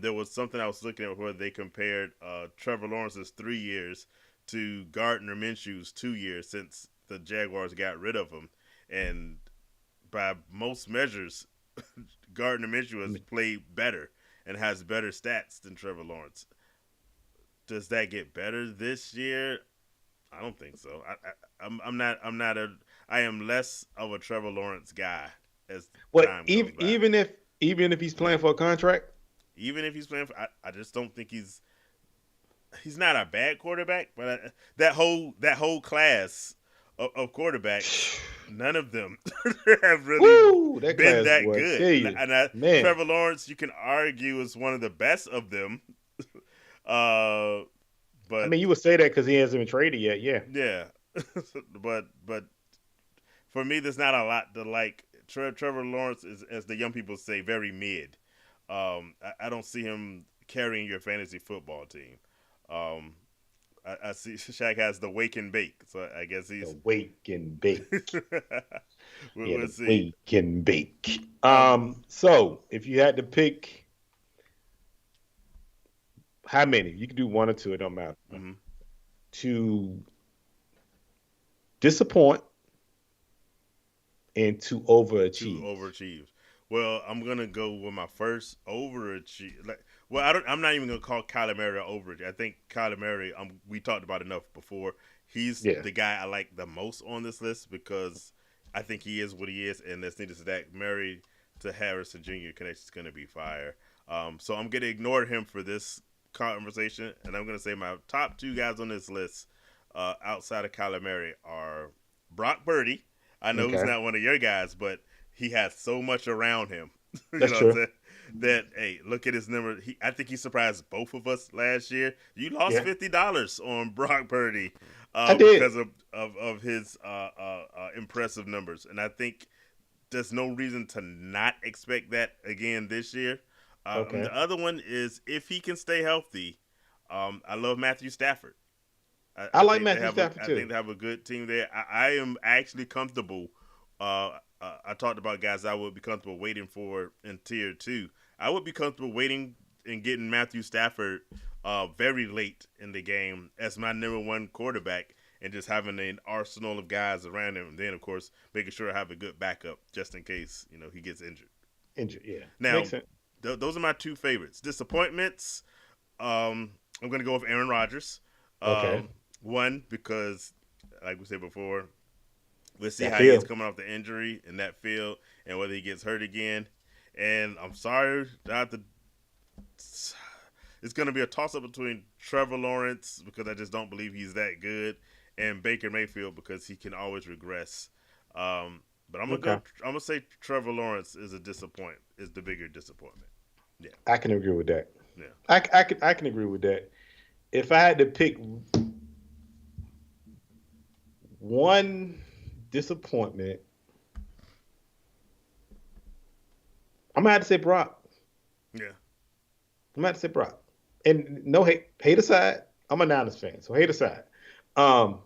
There was something I was looking at where they compared Trevor Lawrence's 3 years to Gardner Minshew's 2 years since the Jaguars got rid of him, and by most measures, Gardner Minshew has played better and has better stats than Trevor Lawrence. Does that get better this year? I don't think so. I'm not. I am less of a Trevor Lawrence guy as But time goes by. even if he's playing for a contract, Even if he's playing for, I just don't think he's not a bad quarterback. But that whole class of quarterbacks, none of them have really woo, that been class that boy, good. tell And, you, man. Trevor Lawrence, you can argue is one of the best of them. Uh, I but mean, you would say that because he hasn't been traded yet. Yeah. yeah, but for me, there's not a lot to like. Trevor Lawrence is, as the young people say, very mid. I don't see him carrying your fantasy football team. Um, I see Shaq has the wake and bake, so I guess The he's. wake and bake. Yeah, We'll the see. wake and bake. Um, So if you had to pick how many, you can do one or two, it don't matter. mhm. To disappoint and to Two overachieve. overachieved. Well, I'm gonna go with my first overachieve. Well, I don't. I'm not even gonna call Kyler Murray an overachieve. I think Kyler Murray. We talked about enough before. He's Yeah. the guy I like the most on this list because I think he is what he is, and that's needless to that. Murray to Harrison Jr. connection is gonna be fire. So I'm gonna ignore him for this conversation, and I'm gonna say my top two guys on this list, outside of Kyler Murray, are Brock Purdy. I know he's Okay. not one of your guys, but he has so much around him. You That's know what I'm true. saying? that hey, look at his number. I think he surprised both of us last year. You lost Yeah, $50 on Brock Purdy I did. because of his impressive numbers, and I think there's no reason to not expect that again this year. Okay. The other one is if he can stay healthy. I love Matthew Stafford. I I like think they Matthew have a Stafford I too. think they have a good team there. I am actually comfortable. I talked about guys I would be comfortable waiting for in tier two. I would be comfortable waiting and getting Matthew Stafford very late in the game as my number one quarterback and just having an arsenal of guys around him. And then, of course, making sure I have a good backup just in case he gets injured. Injured. Yeah, Now, makes sense. those are my two favorites. Disappointments. I'm going to go with Aaron Rodgers. Okay. Um, one because, like we said before, let's see That how he is feel. coming off the injury in that field and whether he gets hurt again. And I'm sorry, it's going to be a toss up between Trevor Lawrence because I just don't believe he's that good, and Baker Mayfield because he can always regress. But I'm gonna go. Okay. I'm gonna say Trevor Lawrence is the bigger disappointment. Yeah, I can agree with that. yeah, I can agree with that. If I had to pick one disappointment, I'm gonna have to say Brock. yeah, I'm gonna have to say Brock. And no hate aside, I'm a Niners fan, so hate aside. Um,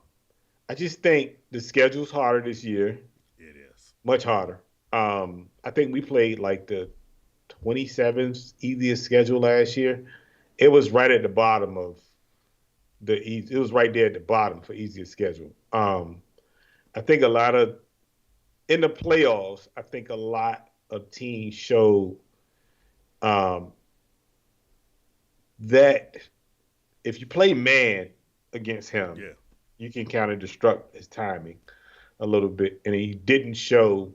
I just think the schedule's harder this year, it is. much harder. I think we played like the 27th easiest schedule last year. It was right at the bottom of it was right there at the bottom for easiest schedule. I think a lot of in the playoffs, I think a lot of teams showed um, that if you play man against him, Yeah, you can kind of destruct his timing a little bit. And he didn't show,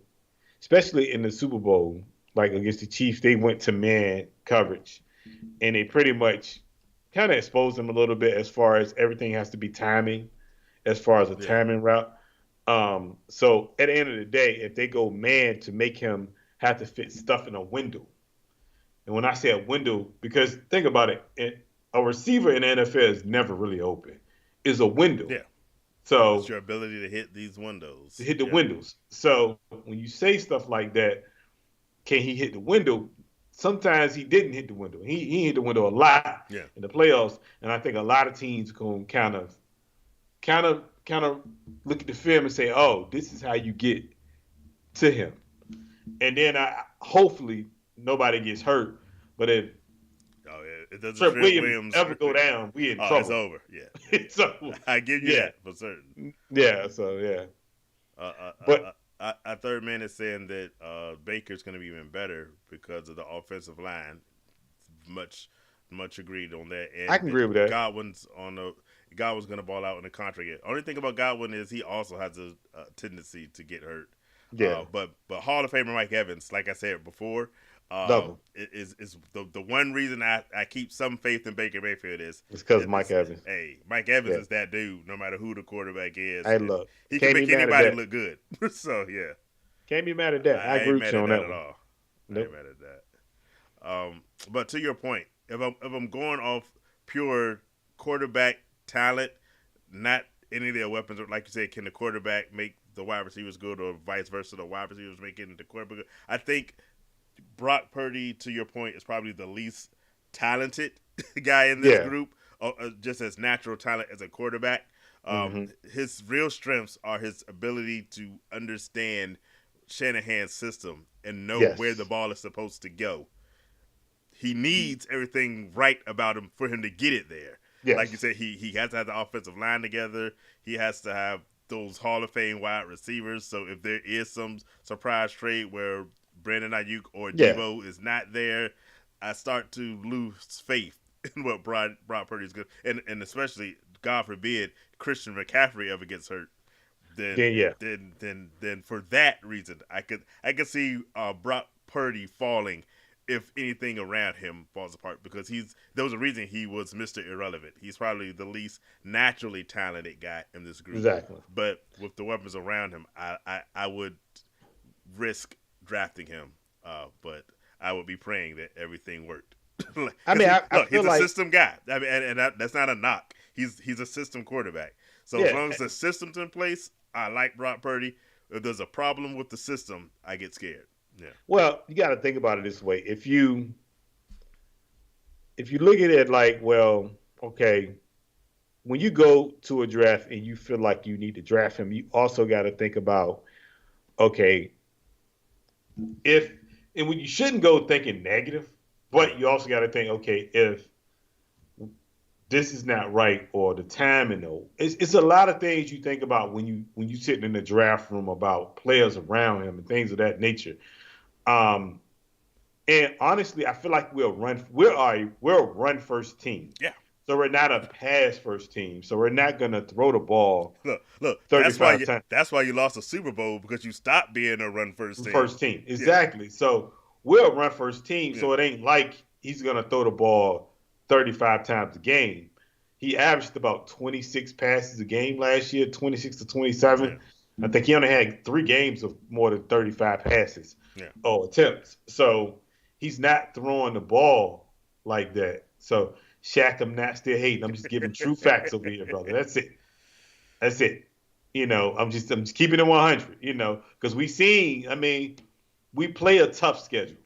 especially in the Super Bowl, like against the Chiefs, they went to man coverage and they pretty much kind of exposed him a little bit as far as everything has to be timing, as far as a yeah, timing route. So at the end of the day, if they go man to make him have to fit stuff in a window, and when I say a window, because think about a receiver in the NFL is never really open. Is a window. yeah. It's So your ability to hit these to windows. hit the Yeah, windows. So when you say stuff like that, can he hit the window? Sometimes he didn't hit the window. He hit the window a lot yeah. in the playoffs, and I think a lot of teams can kind of look at the film and say, "Oh, this is how you get to him." And then hopefully nobody gets hurt. But if Oh, yeah. It doesn't Trent Trent Williams Williams. ever go down, we in Oh, it's trouble. over. Yeah, So I give you yeah, that for certain. yeah. So yeah, Uh, uh, but our third man is saying that Baker's going to be even better because of the offensive line. Much, much agreed on that. I And can that agree with that. Godwin's going to ball out in the contract. Only thing about Godwin is he also has a tendency to get hurt. Yeah, But Hall of Famer Mike Evans, like I said before, love him. is the one reason I keep some faith in Baker Mayfield It's because Mike is Evans. hey, Mike Evans Yeah, is that dude. No matter who the quarterback is, hey, and look, he can can't be make mad at anybody that. look good. So yeah, Can't be mad at that. I I agree ain't with mad you at on that that at one. all. I ain't Nope. mad at that. But to your point, if I'm going off pure quarterback talent, not any of their weapons, like you said, can the quarterback make the wide receivers good, or vice versa, the wide receivers making the quarterback good? I think Brock Purdy, to your point, is probably the least talented guy in this Yeah. group, just as natural talent as a quarterback. Hmm. His real strengths are his ability to understand Shanahan's system and know where the Yes. ball is supposed to go. He needs everything right about him for him to get it there. Like you Yes. said, he has to have the offensive line together. He has to have those Hall of Fame wide receivers. So if there is some surprise trade where Brandon Ayuk or Yeah. Debo is not there, I start to lose faith in what Brock Purdy is good, and especially God forbid Christian McCaffrey ever gets hurt. Then Then yeah. then for that reason, I could see Brock Purdy falling if anything around him falls apart because there was a reason he was Mr. Irrelevant. He's probably the least naturally talented guy in this group. Exactly. But with the weapons around him, I would risk drafting him. But I would be praying that everything worked. I Because mean, I look, he's feel a like, system guy. I mean, and that's not a knock. He's a system quarterback. So as yeah. long as the system's in place, I like Brock Purdy. If there's a problem with the system, I get scared. Yeah. Well, you got to think about it this way. If you look at it like, well, okay, when you go to a draft and you feel like you need to draft him, you also got to think about, okay, if and when you shouldn't go thinking negative, Yeah. but you also got to think, okay, if this is not right or the timing, though, it's a lot of things you think about when you sitting in the draft room about players around him and things of that nature. Um, and honestly, I feel like we're a run first team. Yeah. So we're not a pass first team. So we're not gonna throw the ball Look. That's why 35 you. times That's why you lost a Super Bowl because you stopped being a run first team. first team. Yeah. Exactly. So we're a run first team. Yeah. So it ain't like he's gonna throw the ball 35 times a game. He averaged about 26 passes a game last year, 26 to 27. Yeah. I think he only had 3 games of more than 35 passes Yeah. or attempts. So he's not throwing the ball like that. So Shaq, I'm not still hating. I'm just giving true facts over here, brother. That's it. That's it. I'm just keeping it 100. Because we play a tough schedule.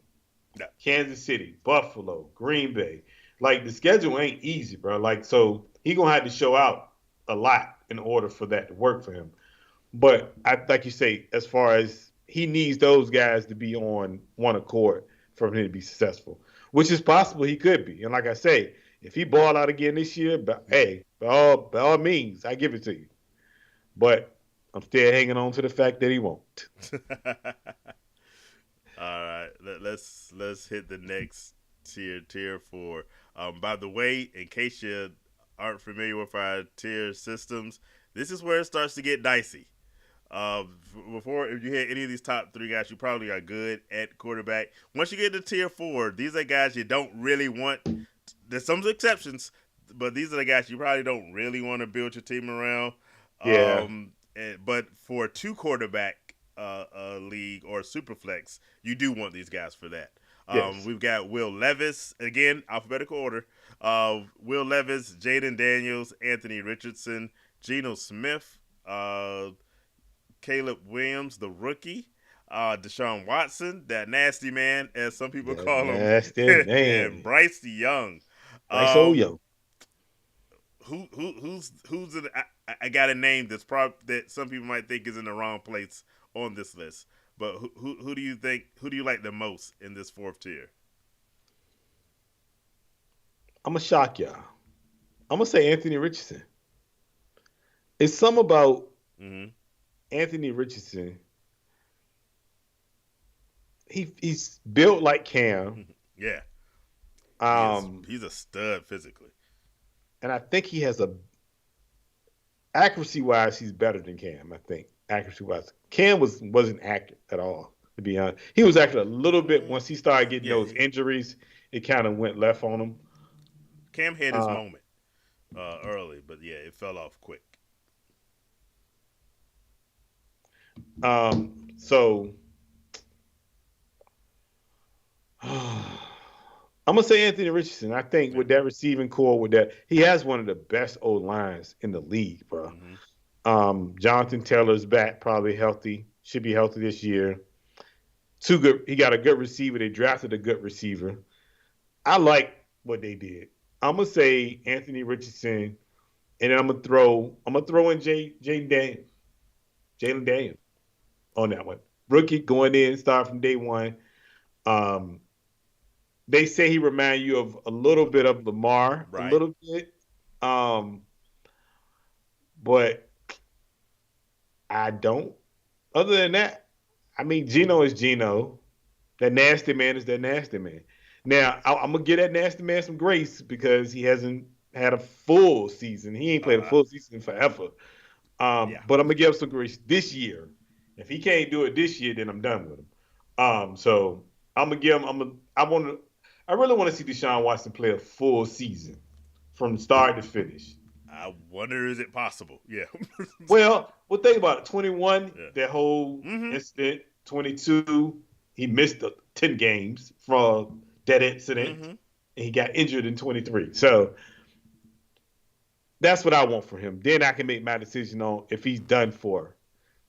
Yeah. Kansas City, Buffalo, Green Bay. Like the schedule ain't easy, bro. Like so he gonna have to show out a lot in order for that to work for him. But like you say, as far as he needs those guys to be on one accord for him to be successful, which is possible he could be. And like I say, if he ball out again this year, but hey, by all means, I give it to you. But I'm still hanging on to the fact that he won't. All right, let's hit the next tier 4. By the way, in case you aren't familiar with our tier systems, this is where it starts to get dicey. Before, if you hit any of these top 3 guys, you probably are good at quarterback. Once you get to tier 4, these are guys you don't really want. There's some exceptions, but these are the guys you probably don't really want to build your team around. Yeah. But for a 2 quarterback league or super flex, you do want these guys for that. Yes. We've got Will Levis, again, alphabetical order. Will Levis, Jaden Daniels, Anthony Richardson, Geno Smith, Caleb Williams, the rookie, Deshaun Watson, that nasty man, as some people That call him, nasty and man. Bryce Young. Bryce old young. Who's in, I got a name that some people might think is in the wrong place on this list. But who do you think? Who do you like the most in this 4th tier? I'm gonna shock y'all. I'm gonna say Anthony Richardson. It's some about Mm-hmm. Anthony Richardson. He's built like Cam. Yeah, Um, he's a stud physically. and I think he has a accuracy wise, he's better than Cam. I think accuracy wise, Cam wasn't accurate at all. To be honest, he was accurate a little bit once he started getting Yeah, those injuries. It kind of went left on him. Cam had his Uh, moment early, but yeah, it fell off quick. So I'm gonna say Anthony Richardson. I think Yeah. with that receiving core, with that, he has one of the best old lines in the league, bro. Mm-hmm. Jonathan Taylor's back, probably healthy. Should be healthy this year. Too good. He got a good receiver. They drafted a good receiver. I like what they did. I'm gonna say Anthony Richardson, and then I'm gonna throw in Jalen Daniels on that one. Rookie going in, start from day one. Um, they say he reminds you of a little bit of Lamar, a Right. little bit. Um, but I don't. Other than that, I mean, Gino is Gino. That nasty man is that nasty man. Now, I'm gonna give that nasty man some grace because he hasn't had a full season. He ain't played a full season forever. Yeah. But I'm gonna give him some grace this year. If he can't do it this year, then I'm done with him. So I'm gonna give him. I really want to see Deshaun Watson play a full season from start to finish. I wonder, is it possible? Yeah. Well, think about it. 21, Yeah. that whole Mm-hmm. incident. 22. he missed 10 games from that incident, Mm-hmm. and he got injured in 23. So that's what I want for him. Then I can make my decision on if he's done for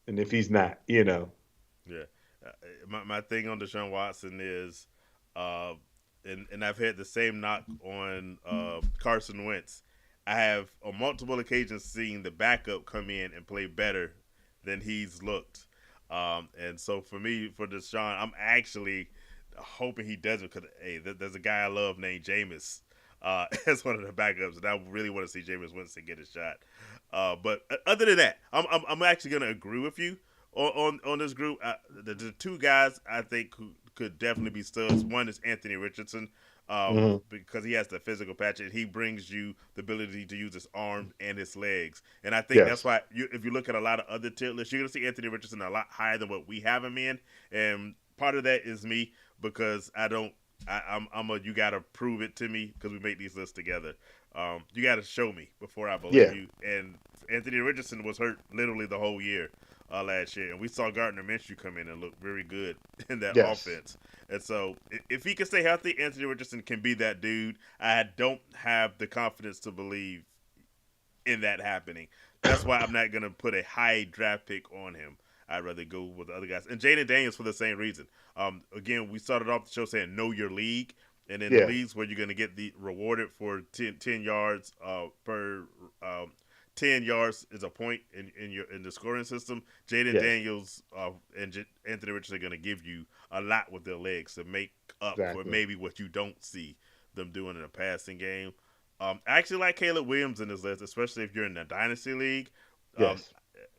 and if he's not, you know. Yeah. My thing on Deshaun Watson is, uh, and I've had the same knock on Carson Wentz. I have on multiple occasions seen the backup come in and play better than he's looked. And so for me, for Deshaun, I'm actually hoping he does it because hey, there's a guy I love named Jameis as one of the backups, and I really want to see Jameis Winston get a shot. But other than that, I'm actually going to agree with you on this group. The two guys I think who could definitely be studs. One is Anthony Richardson. Mm-hmm. Because he has the physical patch and he brings you the ability to use his arms and his legs. And I think that's Yes. why if you look at a lot of other tier lists, you're going to see Anthony Richardson a lot higher than what we have him in. And part of that is me because I don't. I'm a you got to prove it to me because we make these lists together. You got to show me before I believe Yeah. you. And Anthony Richardson was hurt literally the whole year last year, and we saw Gardner Minshew come in and look very good in that Yes. offense. And so, if he can stay healthy, Anthony Richardson can be that dude. I don't have the confidence to believe in that happening. That's why I'm not gonna put a high draft pick on him. I'd rather go with the other guys. And Jaden Daniels for the same reason. Again, we started off the show saying know your league. And in the Yeah. leagues where you're going to get the rewarded for 10 yards per 10 yards is a point in the scoring system. Jaden Yes. Daniels and Anthony Richardson are going to give you a lot with their legs to make up for Exactly. maybe what you don't see them doing in a passing game. I actually like Caleb Williams in this list, especially if you're in a dynasty league. Um, Yes.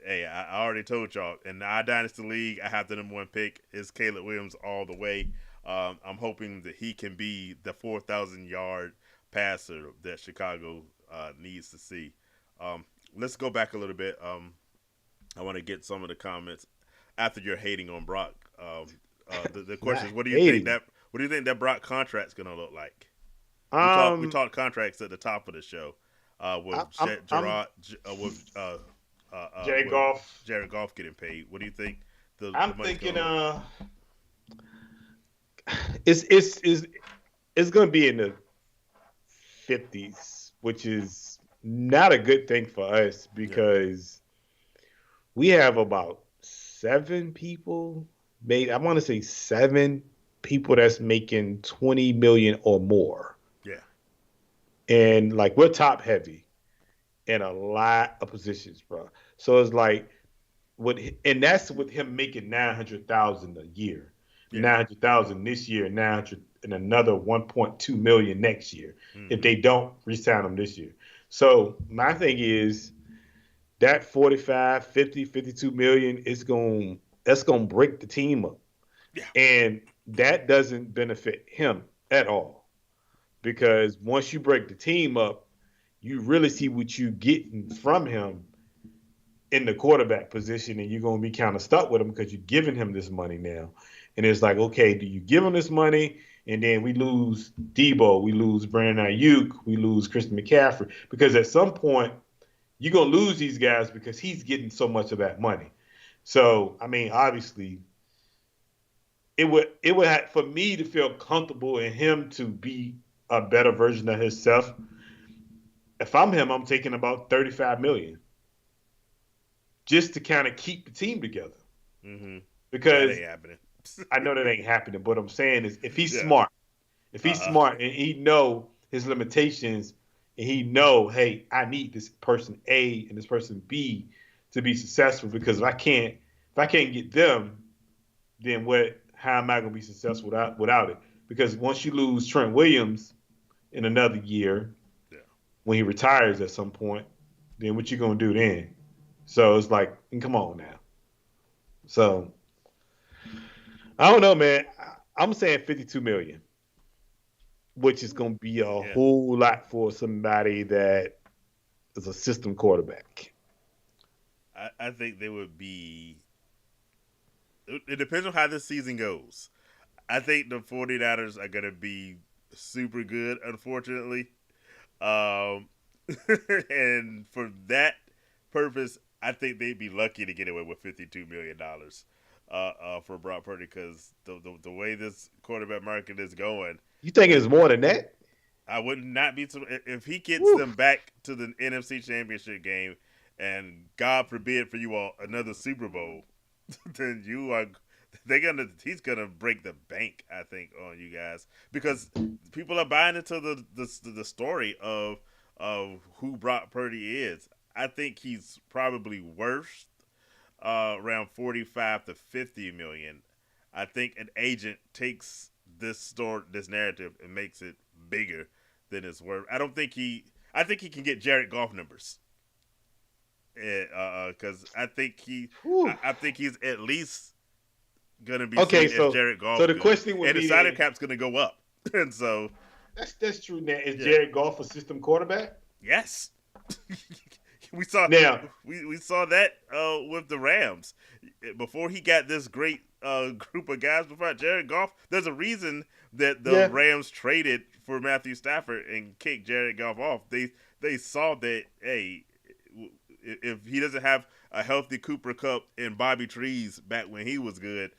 hey, I already told y'all in our dynasty league, I have the number one pick is Caleb Williams all the way. I'm hoping that he can be the 4,000-yard passer that Chicago needs to see. Let's go back a little bit. I want to get some of the comments after you're hating on Brock. The question Not is, what do you think hating. that Brock contract's gonna look like? We Um, talked contracts at the top of the show with I'm Gerard Jared with Goff. Jared Goff getting paid. What do you think the I'm money's thinking gonna look? it's it's gonna be in the 50s, which is not a good thing for us Yeah, because we have about 7 people made. I want to say 7 people that's making 20 million or more, yeah, and like we're top heavy in a lot of positions, bro. So it's like and that's with him making 900,000 a year, yeah. 900,000 this year, 900 and another 1.2 million next year if Mm-hmm. they don't resign him this year. So my thing is that 45, 50, 52 million is going that's going to break the team up, Yeah, and that doesn't benefit him at all because once you break the team up, you really see what you getting from him in the quarterback position, and you're going to be kind of stuck with him because you're giving him this money now. And it's like, okay, do you give him this money? And then we lose Debo, we lose Brandon Ayuk, we lose Christian McCaffrey. Because at some point, you're going to lose these guys because he's getting so much of that money. So, I mean, obviously, it would have, for me to feel comfortable in him to be a better version of himself. If I'm him, I'm taking about 35 million just to kind of keep the team together. mm-hmm. That Because ain't happening. I know that ain't happening. But what I'm saying is, Yeah. if Uh he's huh. smart and he know his limitations, and he know, hey, I need this person A and this person B to be successful. Because if I can't get them, then what? How am I going to be successful without it? Because once you lose Trent Williams in another year, Yeah. when he retires at some point, then what you going to do then? So it's like, come on now. So I don't know, man. I'm saying 52 million, which is going to be a Yeah. whole lot for somebody that is a system quarterback. I think they would be. It depends on how this season goes. I think the 49ers are going to be super good, unfortunately. Um, and for that purpose, I think they'd be lucky to get away with $52 million. for Brock Purdy because the way this quarterback market is going, You think it's more than that? I would not be if he gets Woo. them back to the NFC Championship game, and God forbid for you all another Super Bowl, then you are he's gonna break the bank. I think on you guys because people are buying into the story of who Brock Purdy is. I think he's probably worth around 45 to 50 million. I think an agent takes this narrative and makes it bigger than it's worth. I think he can get Jared Goff numbers. Because Whew. I think he's at least gonna be Okay, seen as so Jared Goff the good, question would and the be salary then, cap's gonna go up, and so that's true. Now, is yeah, Jared Goff a system quarterback? yes, we saw Now, we saw that with the Rams before he got this great group of guys. Before Jared Goff, there's a reason that the yeah, Rams traded for Matthew Stafford and kicked Jared Goff off. They saw that hey, if he doesn't have a healthy Cooper Kupp and Bobby Trees back when he was good,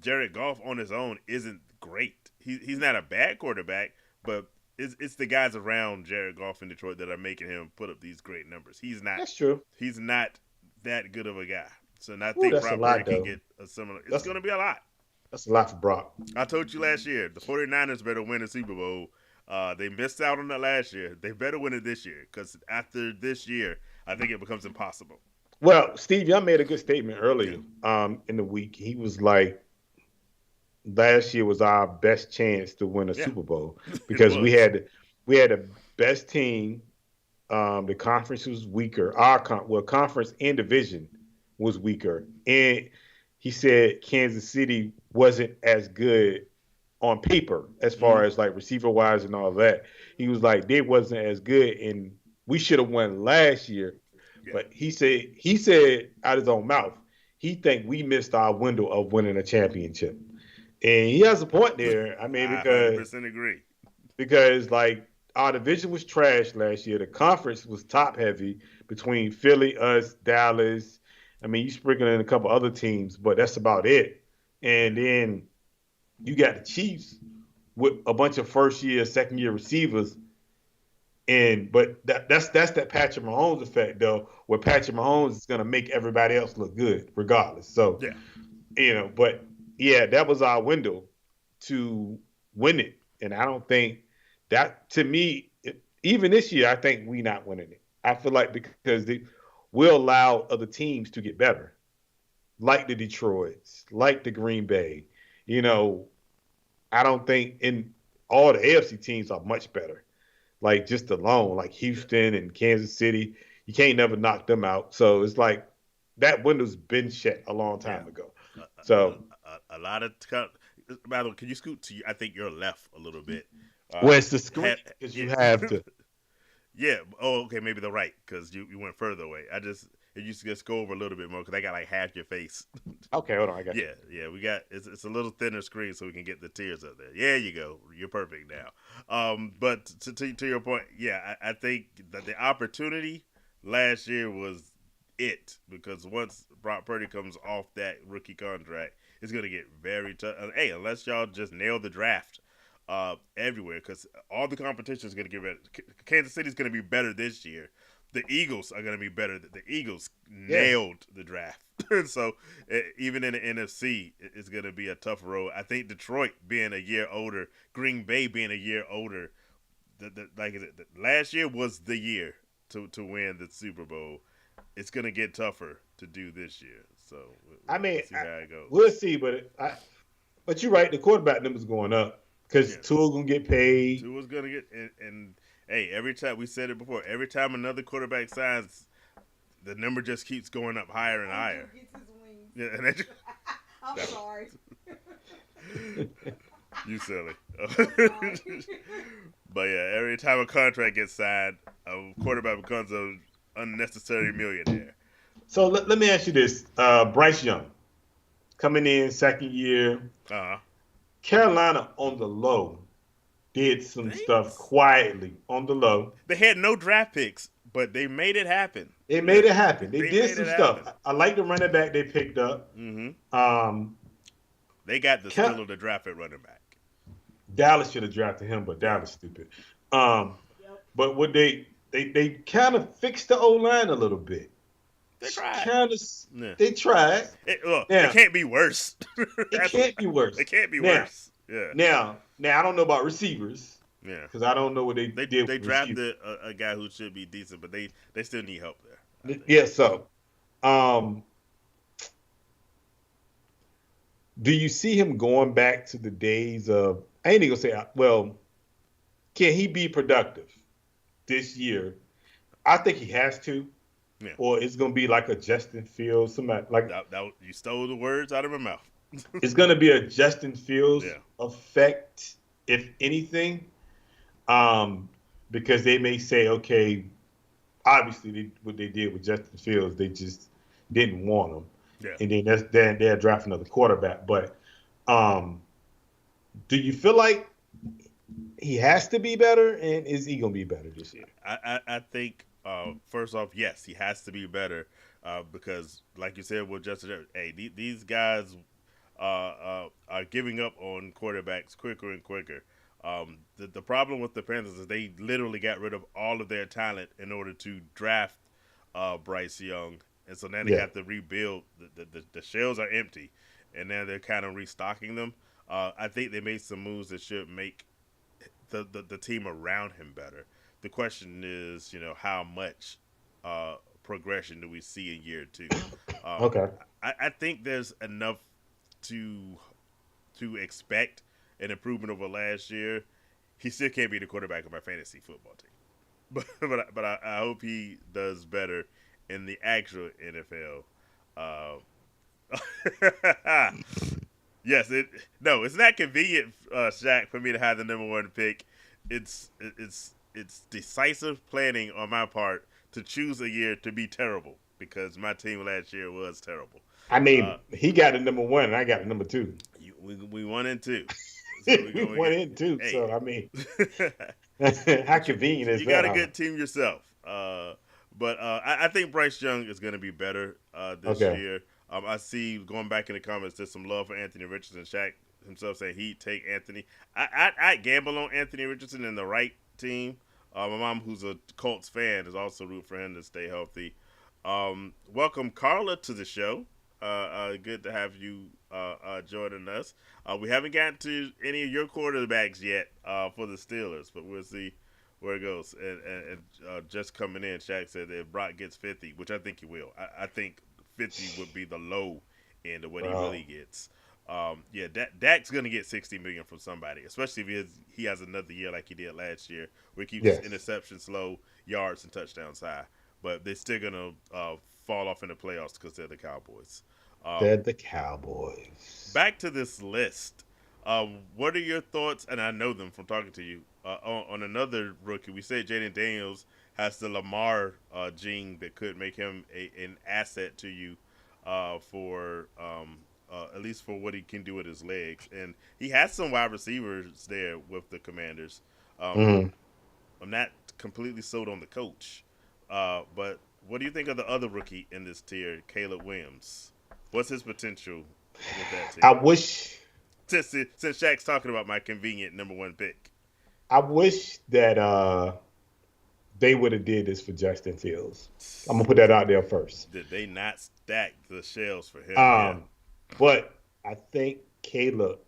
Jared Goff on his own isn't great. He's not a bad quarterback, but it's the guys around Jared Goff in Detroit that are making him put up these great numbers. that's true. He's not that good of a guy. So and I Ooh, think that's a Brock Purdy lot can though. get a similar. It's That's going to be a lot. that's a lot for Brock. I told you last year the 49ers better win the Super Bowl. They missed out on that last year. They better win it this year because after this year, I think it becomes impossible. Well, Steve Young made a good statement Yeah. earlier in the week. He was like, last year was our best chance to win a Yeah, Super Bowl it because was. we had the best team. The conference was weaker. Well, conference and division was weaker, and he said Kansas City wasn't as good on paper as far Mm-hmm. as like receiver wise and all that. He was like they wasn't as good, and we should have won last year. Yeah, But he said out his own mouth he think we missed our window of winning a championship, and he has a point there. I mean, I 100% agree. because like our division was trash last year. The conference was top heavy between Philly, us, Dallas. I mean, you sprinkle in a couple other teams, but that's about it. And then you got the Chiefs with a bunch of first year, second year receivers. And but that's that Patrick Mahomes effect though, where Patrick Mahomes is gonna make everybody else look good regardless. So Yeah, but yeah, that was our window to win it. And I don't think that to me, even this year, I think we not winning it. I feel like because we'll allow other teams to get better, like the Detroits, like the Green Bay. You know, I don't think in all the AFC teams are much better. Like just alone, like Houston and Kansas City, you can't never knock them out. So it's like that window's been shut a long yeah. time ago. A, So a lot of. By the way, can you scoot to? I think you're left a little bit. well, it's the screen Had, because yeah. you have to. Yeah. Oh, okay. Maybe the right because you went further away. If you just go over a little bit more because I got like half your face. Okay, hold on, I got you. Yeah. We got it's a little thinner screen so we can get the tears up there. Yeah, you go. You're perfect now. But to your point, yeah, I think that the opportunity last year was it because once Brock Purdy comes off that rookie contract, it's gonna get very tough. Hey, unless y'all just nail the draft everywhere because all the competition is going to get better. Kansas City's going to be better this year. The Eagles are going to be better. The Eagles Yeah, nailed the draft. So even in the NFC, it's going to be a tough road. I think Detroit being a year older, Green Bay being a year older, last year was the year to win the Super Bowl. It's going to get tougher to do this year. So I we'll mean, see how it goes. we'll see, but you're right. The quarterback numbers going up because Yes. Tua gonna get paid. Tua's gonna get and hey, every time we said it before, every time another quarterback signs, the number just keeps going up higher and Andrew higher. gets his wings. Yeah, and that, I'm that- sorry. you silly. I'm sorry. But yeah, every time a contract gets signed, a quarterback becomes an unnecessary millionaire. So let me ask you this: Bryce Young coming in second year, Uh huh. Carolina on the low did some They stuff quietly on the low. they had no draft picks, but they made it happen. They made it happen. They They did made some it happen. stuff. I like the running back they picked up. Hmm. Um, They got the Ca- steal of the draft at running back. Dallas should have drafted him, but Yeah, Dallas stupid. Um, Yep. but what they kind of fixed the O line a little bit. they tried. Kind of Yeah. they tried. It Now can't be worse. it can't be worse. It can't be Now worse. Yeah, now I don't know about receivers yeah. because I don't know what they did They with receivers. drafted a guy who should be decent, but they still need help there. I think. Yeah, so um, do you see him going back to the days of? I ain't even gonna say. Well, can he be productive this year? I think he has to, Yeah. or it's gonna be like a Justin Fields. Somebody like You stole the words out of my mouth. it's gonna be a Justin Fields Yeah. effect, if anything, because they may say, okay, obviously what they did with Justin Fields, they just didn't want him, Yeah. and then they'll draft another quarterback. But do you feel like he has to be better, and is he gonna be better this year? I think first off, yes, he has to be better because, like you said, with Justin, hey, these guys are giving up on quarterbacks quicker and quicker. The problem with the Panthers is they literally got rid of all of their talent in order to draft Bryce Young, and so now they Yeah. have to rebuild. The shells are empty, and now they're kind of restocking them. I think they made some moves that should make the team around him better. The question is, how much progression do we see in year two? Okay. I think there's enough to expect an improvement over last year. He still can't be the quarterback of my fantasy football team, but I hope he does better in the actual NFL. Yes, it's not convenient, Shaq, for me to have the number one pick. It's decisive planning on my part to choose a year to be terrible because my team last year was terrible. I mean, he got the number one, and I got the number two. We won in two. So We won in two. Hey. So I mean, how convenient is You that? got a good team yourself. But I think Bryce Young is going to be better this Okay. year. I see going back in the comments, there's some love for Anthony Richardson. Shaq himself saying he'd take Anthony. I gamble on Anthony Richardson in the right team. My mom, who's a Colts fan, is also root for him to stay healthy. Welcome, Carla, to the show. Good to have you joining us. We haven't gotten to any of your quarterbacks yet for the Steelers, but we'll see where it goes. And just coming in, Shaq said that if Brock gets 50, which I think he will. I think 50 would be the low end of what he really gets. Dak's gonna get $60 million from somebody, especially if he has another year like he did last year, where he keeps his interceptions low, yards and touchdowns high. But they're still gonna fall off in the playoffs because they're the Cowboys. They're the Cowboys. Back to this list. What are your thoughts? And I know them from talking to you on another rookie. We said Jaden Daniels has the Lamar gene that could make him an asset to you for at least for what he can do with his legs. And he has some wide receivers there with the Commanders. I'm not completely sold on the coach, but what do you think of the other rookie in this tier, Caleb Williams? What's his potential with that team? I wish Since Shaq's talking about my convenient number one pick. that they would have did this for Justin Fields. I'm gonna put that out there first. Did they not stack the shells for him? Yeah. But I think Caleb,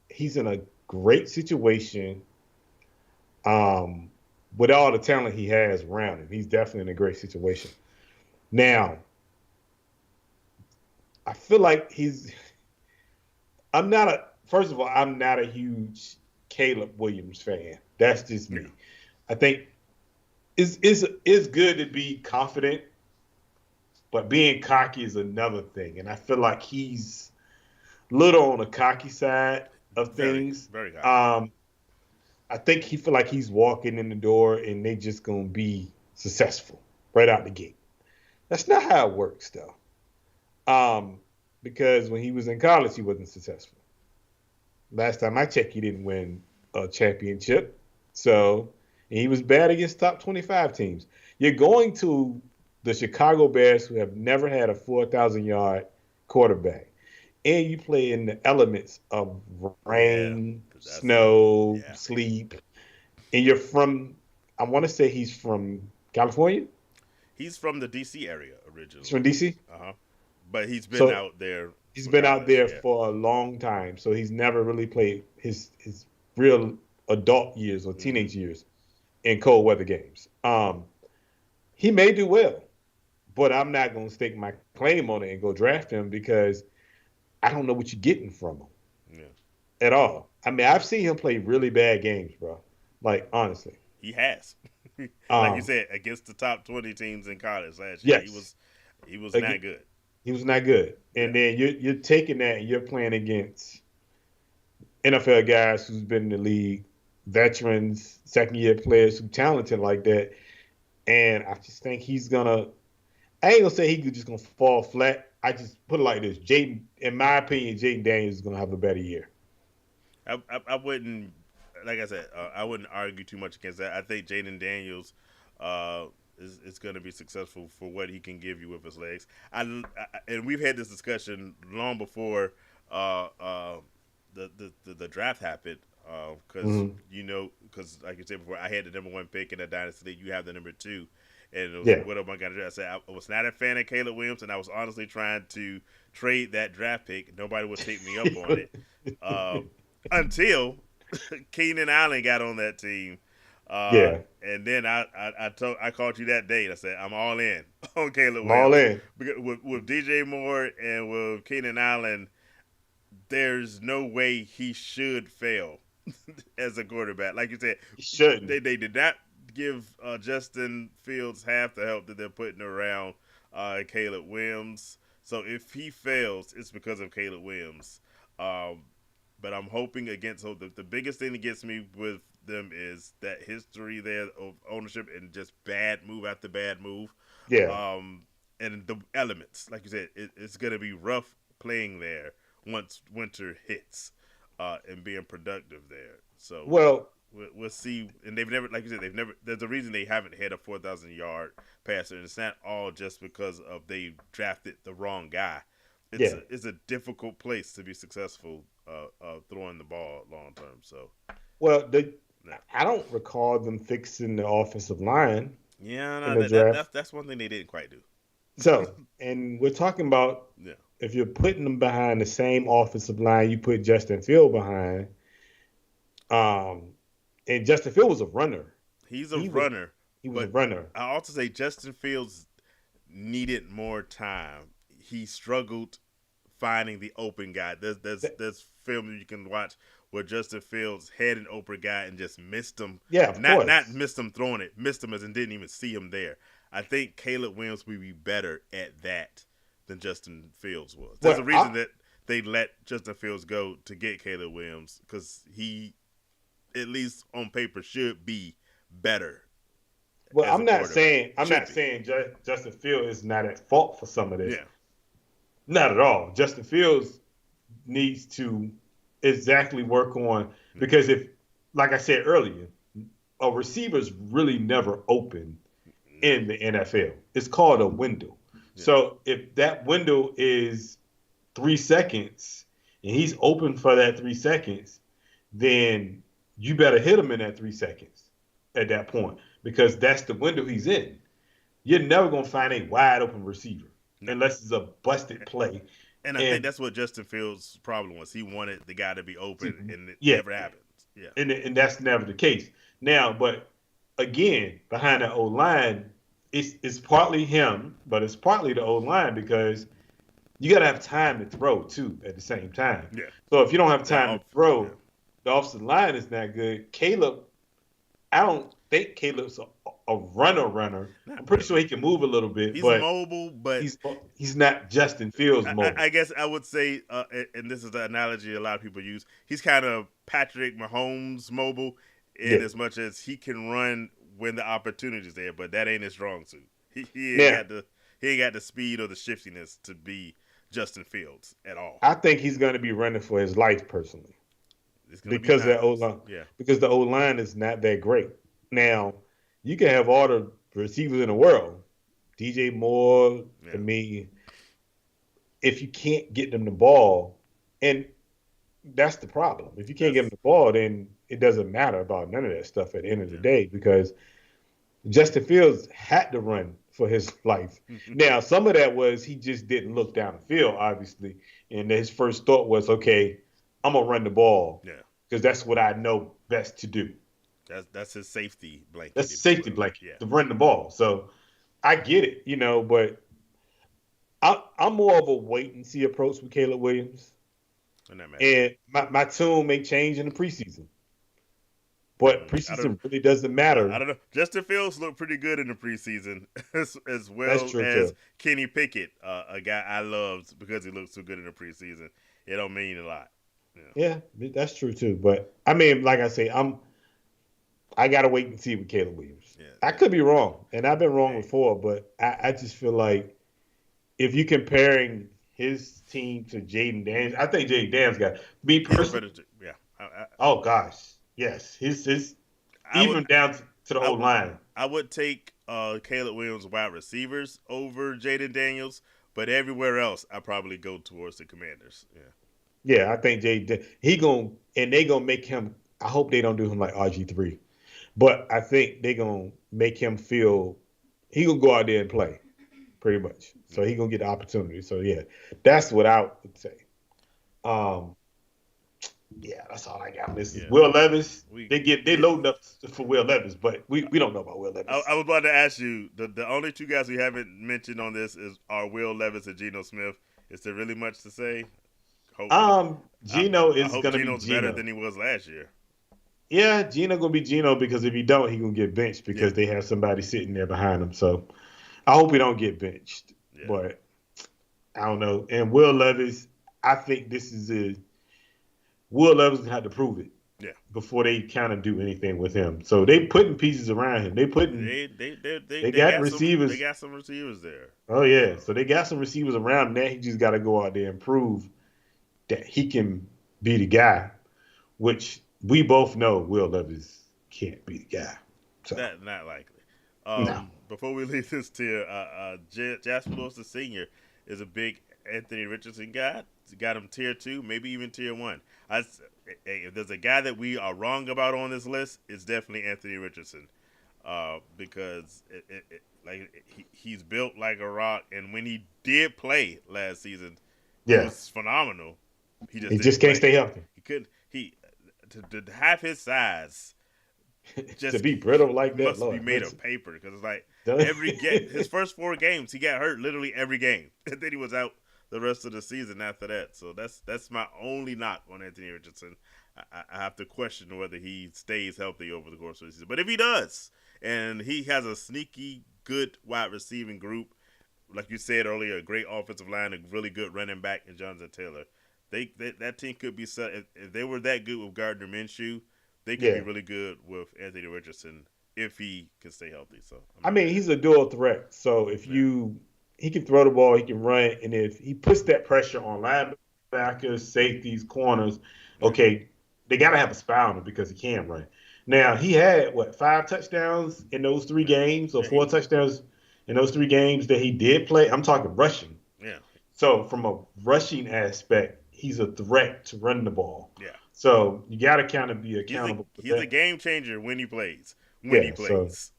he's in a great situation. With all the talent he has around him, he's definitely in a great situation. Now, I feel like first of all, I'm not a huge Caleb Williams fan. That's just me. I think it's good to be confident, but being cocky is another thing. And I feel like he's a little on the cocky side of things. Very cocky. I think he feel like he's walking in the door and they just gonna be successful right out the gate. That's not how it works, though. Because when he was in college, he wasn't successful. Last time I checked, he didn't win a championship. So and he was bad against top 25 teams. You're going to the Chicago Bears, who have never had a 4,000-yard quarterback, and you play in the elements of Yeah, rain, 'cause snow, yeah. sleep, and you're from. I want to say he's from California. He's from the DC area He's from originally. DC. Uh-huh. But he's been So out there he's for been out college. there Yeah. for a long time. So he's never really played his real adult years or Hmm. teenage years in cold weather games. He may do well, but I'm not going to stake my claim on it and go draft him because I don't know what you're getting from him Yeah. at all. I mean, I've seen him play really bad games, bro. Like honestly. He has. Like you Um, said, against the top 20 teams in college last year, yes, he was not again, good. he was not good. Yeah. And then you're taking that and you're playing against NFL guys who's been in the league, veterans, second year players who talented like that. And I just think he's gonna. I ain't gonna say he's just gonna fall flat. I just put it like this: Jaden, in my opinion, Jaden Daniels is gonna have a better year. I wouldn't, like I said, I wouldn't argue too much against that. I think Jaden Daniels uh, is going to be successful for what he can give you with his legs. And we've had this discussion long before uh, uh, the draft happened. Because Mm-hmm. because like you said before, I had the number one pick in the dynasty league. You have the number two, and it was Yeah, what am I going to do? I said I was not a fan of Caleb Williams, and I was honestly trying to trade that draft pick. Nobody would take me up on it. Uh, until Keenan Allen got on that team. yeah, And then I called you that day and I said I'm all in on Caleb I'm all Williams in. because with DJ Moore and with Keenan Allen, there's no way he should fail as a quarterback. Like you said, He shouldn't. they did not give Justin Fields half the help that they're putting around Caleb Williams. So if he fails, it's because of Caleb Williams. Um, but I'm hoping against. So the biggest thing that gets me with them is that history there of ownership and just bad move after bad move. Yeah. Um, and the elements, like you said, it's going to be rough playing there once winter hits and being productive there. So Well, we'll see. And they've never, like you said, they've never. There's a reason they haven't had a 4,000-yard passer, and it's not all just because of they drafted the wrong guy. yeah. It's a difficult place to be successful throwing the ball long term. So Well, yeah, I don't recall them fixing the offensive line yeah, in no, the draft. that's one thing they didn't quite do. So, and we're talking about Yeah, if you're putting them behind the same offensive line you put Justin Field behind, um, and Justin Field was a runner. he's a He was runner, he was a but runner. I also say Justin Fields needed more time. He struggled finding the open guy. There's film you can watch where Justin Fields had an open guy and just missed him. Yeah, of Not course. missed him throwing it, missed him as in didn't even see him there. I think Caleb Williams would be better at that than Justin Fields was. There's a Well, reason that they let Justin Fields go to get Caleb Williams because he, at least on paper, should be better as a quarterback. I'm Should not be. saying Justin Fields is not at fault for some of this. Yeah. Not at all. Justin Fields needs to exactly work on because if, like I said earlier, a receiver's really never open No. in the NFL. It's called a window. Yeah. So if that window is 3 seconds and he's open for that 3 seconds, then you better hit him in that 3 seconds at that point because that's the window he's in. You're never gonna find a wide open receiver No. unless it's a busted play. And I think And that's what Justin Fields' problem was. He wanted the guy to be open, and it yeah, never happens. Yeah. and that's never the case. Now, but again, behind the O line, it's partly him, but it's partly the O line because you got to have time to throw too at the same time. Yeah. So if you don't have Yeah, time to throw, the offensive line is not good. Caleb, I don't think Caleb's a runner. Not I'm pretty really. sure he can move a little bit, He's but mobile, but he's not Justin Fields mobile. I guess I would say, and this is the analogy a lot of people use, he's kind of Patrick Mahomes mobile in Yeah. as much as he can run when the opportunity's there, but that ain't his strong suit. He ain't Now, got the speed or the shiftiness to be Justin Fields at all. I think he's going to be running for his life personally. It's gonna be because the O times. line Yeah. because the O line is not that great. Now, you can have all the receivers in the world, DJ Moore. I Yeah. mean, if you can't get them the ball, and that's the problem. If you can't get them That's the ball, then it doesn't matter about none of that stuff at the end of the yeah. day because Justin Fields had to run for his life. Now, some of that was he just didn't look down the field, obviously, and his first thought was, okay, I'm gonna run the ball Yeah. because that's what I know best to do. That's his safety blanket, That's a if you safety will. blanket Yeah. to run the ball. So I get it, but I'm more of a wait and see approach with Caleb Williams. In that matchup. And my tune may change in the preseason, but I don't. preseason really doesn't I matter. don't know. Justin Fields looked pretty good in the preseason, as That's well true as too. Kenny Pickett, a guy I loved because he looked so good in the preseason. It don't mean a lot. Yeah. Yeah, that's true too. But I mean, like I say, I gotta wait and see with Caleb Williams. Yeah. I could be wrong, and I've been wrong Hey. before, but I just feel like if you're comparing his team to Jaden Daniels, I think Jaden Daniels got me He's a personally. better. Yeah. Oh gosh, yes, his I would. even down to the I, old line. I would take Caleb Williams wide receivers over Jaden Daniels, but everywhere else I probably go towards the Commanders. Yeah. Yeah, I think he gonna and they gonna make him. I hope they don't do him like RG3, but I think they gonna make him feel he gonna go out there and play pretty much. So Yeah. he gonna get the opportunity. So yeah, that's what I would say. Um, yeah, that's all I got. This is Yeah. Will Levis. We They loading up for Will Levis, but we don't know about Will I Levis. was about to ask you the only two guys we haven't mentioned on this are Will Levis and Geno Smith. Is there really much to say? Hope I, Gino I is hope gonna be Geno's better Gino. than he was last year. Yeah, Gino gonna be Gino because if he don't, he gonna get benched Yeah, because they have somebody sitting there behind him. So I hope he don't get benched. yeah, But I don't know. And Will Levis, I think this is a Will Levis gonna have to prove it yeah. before they kind of do anything with him. So they putting pieces around him. They got They receivers. got some receivers there. Oh yeah, So so they got some receivers around him. Now he just got to go out there and prove that he can be the guy, which we both know Will Levis can't be the guy. So that not likely. no, Before we leave this tier, Jasper Wilson Senior is a big Anthony Richardson guy. Got him tier 2, maybe even tier 1. If there's a guy that we are wrong about on this list, it's definitely Anthony Richardson. Because he's built like a rock, and when he did play last season, he yeah, was phenomenal. He just he didn't just can't play. stay healthy. He couldn't. He to have his size To just be brittle like that, must be Lord made mercy. of paper because it's like Done. every game, his first 4 games, he got hurt literally every game, and then he was out the rest of the season after that. So that's my only knock on Anthony Richardson. I have to question whether he stays healthy over the course of the season. But if he does, and he has a sneaky good wide receiving group, like you said earlier, a great offensive line, a really good running back in Jonathan Taylor, that team could be set. If they were that good with Gardner Minshew, they could be Yeah, really good with Anthony Richardson if he can stay healthy. So I mean he's a dual threat. So if yeah, he can throw the ball, he can run, and if he puts that pressure on linebackers, safeties, corners, yeah, okay, they got to have a spy on him because he can run. Now he had what 5 touchdowns in those three yeah, games, or yeah. 4 touchdowns in those 3 games that he did play. I'm talking rushing. Yeah, So from a rushing aspect, he's a threat to run the ball. yeah. So you got to kind of be accountable for He's a that. game changer when he plays. When he Yeah. So plays.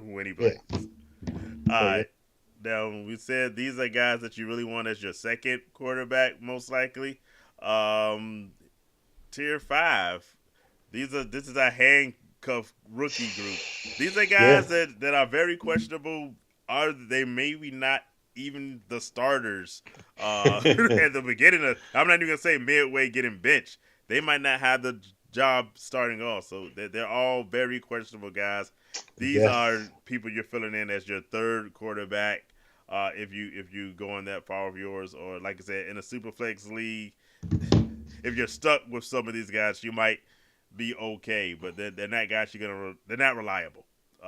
When he yeah. plays. All So yeah. right. Now we said these are guys that you really want as your second quarterback, most likely. Um, tier 5. This is a handcuff rookie group. These are Yeah. guys that are very questionable. Are they maybe not even the starters at the beginning of? I'm not even gonna say midway getting benched. They might not have the job starting off. So they're all very questionable guys. These are Yes. people you're filling in as your third quarterback. If you going that far of yours, or like I said, in a super flex league, if you're stuck with some of these guys, you might be okay, but they're not guys they're not reliable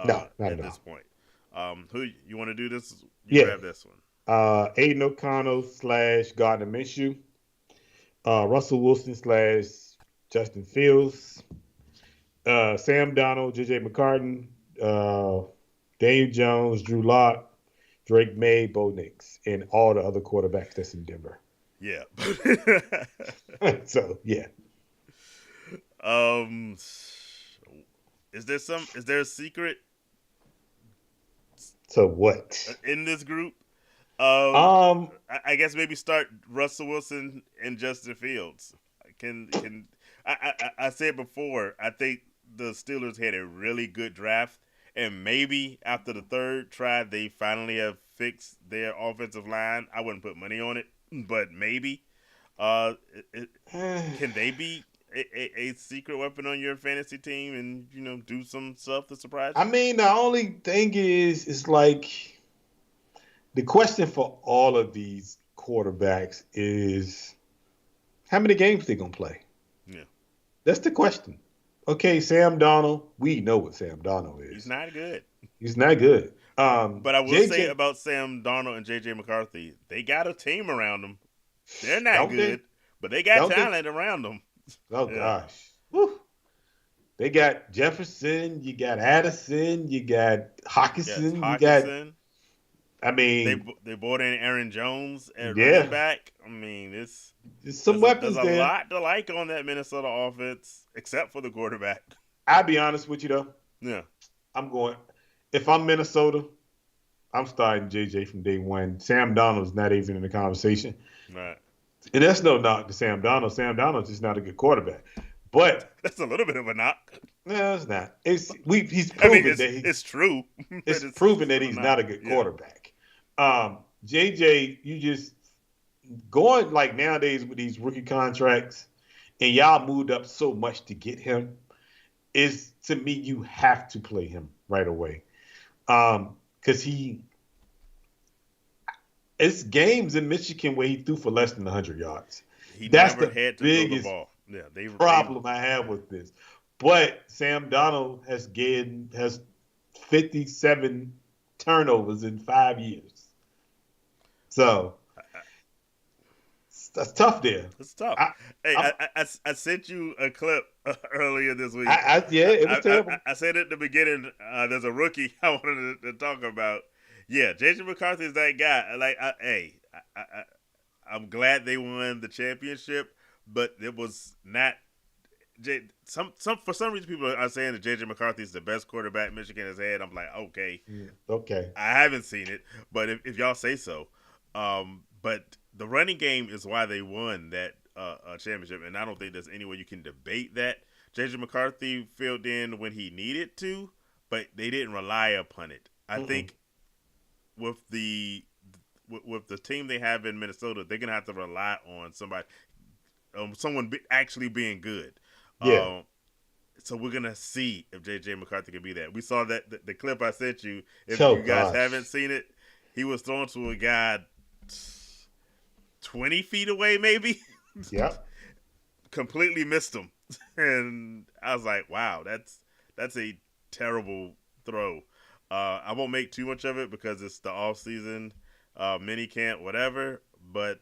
No, not at at this all. point. Who you want to do this? You Yeah. grab this one. Aiden O'Connell / Gardner Minshew. Russell Wilson / Justin Fields, Sam Donald, JJ McCartan, Daniel Jones, Drew Lock, Drake May, Bo Nix, and all the other quarterbacks that's in Denver. Yeah. So yeah. Is there a secret So what? in this group? Um, I guess maybe start Russell Wilson and Justin Fields. I said before, I think the Steelers had a really good draft, and maybe after the third try, they finally have fixed their offensive line. I wouldn't put money on it, but maybe. Can they be a secret weapon on your fantasy team and do some stuff to surprise you? I mean, the only thing is, it's like the question for all of these quarterbacks is how many games they gonna play. Yeah, that's the question. Okay, Sam Donald, we know what Sam Donald is. He's not good. He's not good. But I will say about Sam Darnold and JJ McCarthy, they got a team around them. They're not good, but they got talent around them. Oh gosh. Woo. They got Jefferson, you got Addison, you got Hawkinson, you got. I mean, they brought in Aaron Jones at running back. I mean, there's some weapons there's there. a lot to like on that Minnesota offense, except for the quarterback. I'll be honest with you though. Yeah, if I'm Minnesota, I'm starting JJ from day one. Sam Donald's not even in the conversation. Right. And that's no knock to Sam Donald. Sam Donald's just not a good quarterback. But that's a little bit of a knock. No, it's not. He's proven it's true. It's proven that he's not a good quarterback. JJ, you just going like nowadays with these rookie contracts, and y'all moved up so much to get him. Is to me, you have to play him right away, because it's games in Michigan where he threw for less than 100 yards. That's the biggest throw the ball. Yeah, problem I have with this. But Sam Donald has 57 turnovers in 5 years. So that's tough there. It's tough. I sent you a clip earlier this week. It was terrible. I said at the beginning, there's a rookie I wanted to talk about. Yeah, JJ McCarthy is that guy. Like, I'm glad they won the championship, but it was not. For some reason, people are saying that JJ McCarthy is the best quarterback Michigan has had. I'm like, okay. I haven't seen it, but if y'all say so. But the running game is why they won that championship, and I don't think there's any way you can debate that. JJ McCarthy filled in when he needed to, but they didn't rely upon it. I think with the team they have in Minnesota, they're gonna have to rely on someone actually being good. Yeah. So we're gonna see if JJ McCarthy can be that. We saw that the clip I sent you. If you guys haven't seen it, he was thrown to a guy 20 feet away, maybe. Yeah. Completely missed him, and I was like, "Wow, that's a terrible throw." I won't make too much of it because it's the off season, mini camp, whatever. But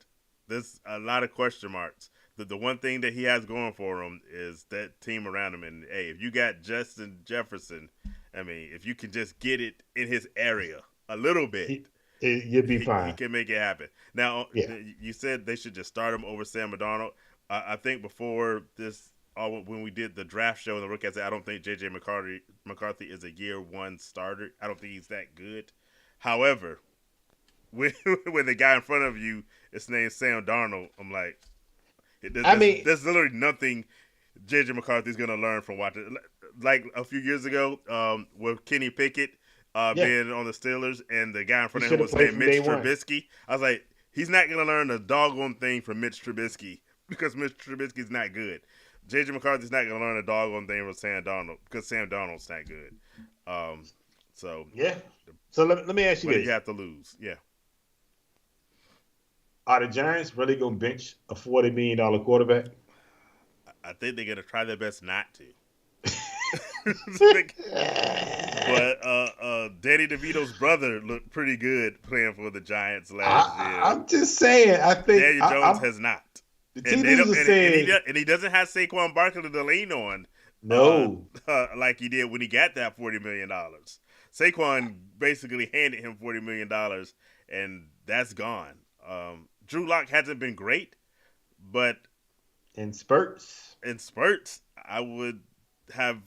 there's a lot of question marks. The one thing that he has going for him is that team around him. And hey, if you got Justin Jefferson, I mean, if you can just get it in his area a little bit, you'd be fine. He can make it happen. Now, you said they should just start him over Sam Darnold. I think before this, when we did the draft show and the rookie, I said I don't think JJ McCarthy is a year one starter. I don't think he's that good. However, when the guy in front of you is named Sam Darnold, I'm like, there's literally nothing JJ McCarthy's going to learn from watching. Like a few years ago, with Kenny Pickett being on the Steelers, and the guy in front of him was named Mitch Trubisky. I was like, he's not going to learn a doggone thing from Mitch Trubisky because Mitch Trubisky's not good. JJ McCarthy's not going to learn a doggone thing from Sam Darnold because Sam Darnold's not good. So let me ask you this. You have to lose. Yeah. Are the Giants really going to bench a $40 million quarterback? I think they're going to try their best not to. But Danny DeVito's brother looked pretty good playing for the Giants last year. I'm just saying. I think Daniel Jones has not. The tea And they leaves don't, are saying and he doesn't have Saquon Barkley to lean on, no. like he did when he got that $40 million. Saquon basically handed him $40 million, and that's gone. Drew Lock hasn't been great, but In spurts. in spurts, I would have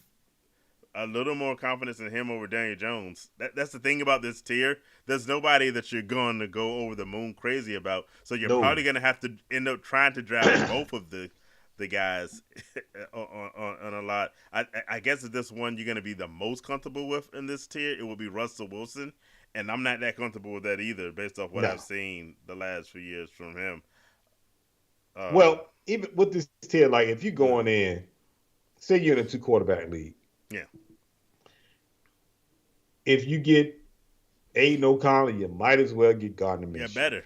a little more confidence in him over Daniel Jones. That's the thing about this tier. There's nobody that you're going to go over the moon crazy about. So you're No. probably going to have to end up trying to draft both of the guys on a lot. I guess if this one you're going to be the most comfortable with in this tier, it will be Russell Wilson. And I'm not that comfortable with that either, based off what No. I've seen the last few years from him. Well, even with this tier, like if you're going in, say you're in a 2 quarterback league. Yeah. If you get Aiden O'Connell, you might as well get Gardner Minshew. Yeah, better.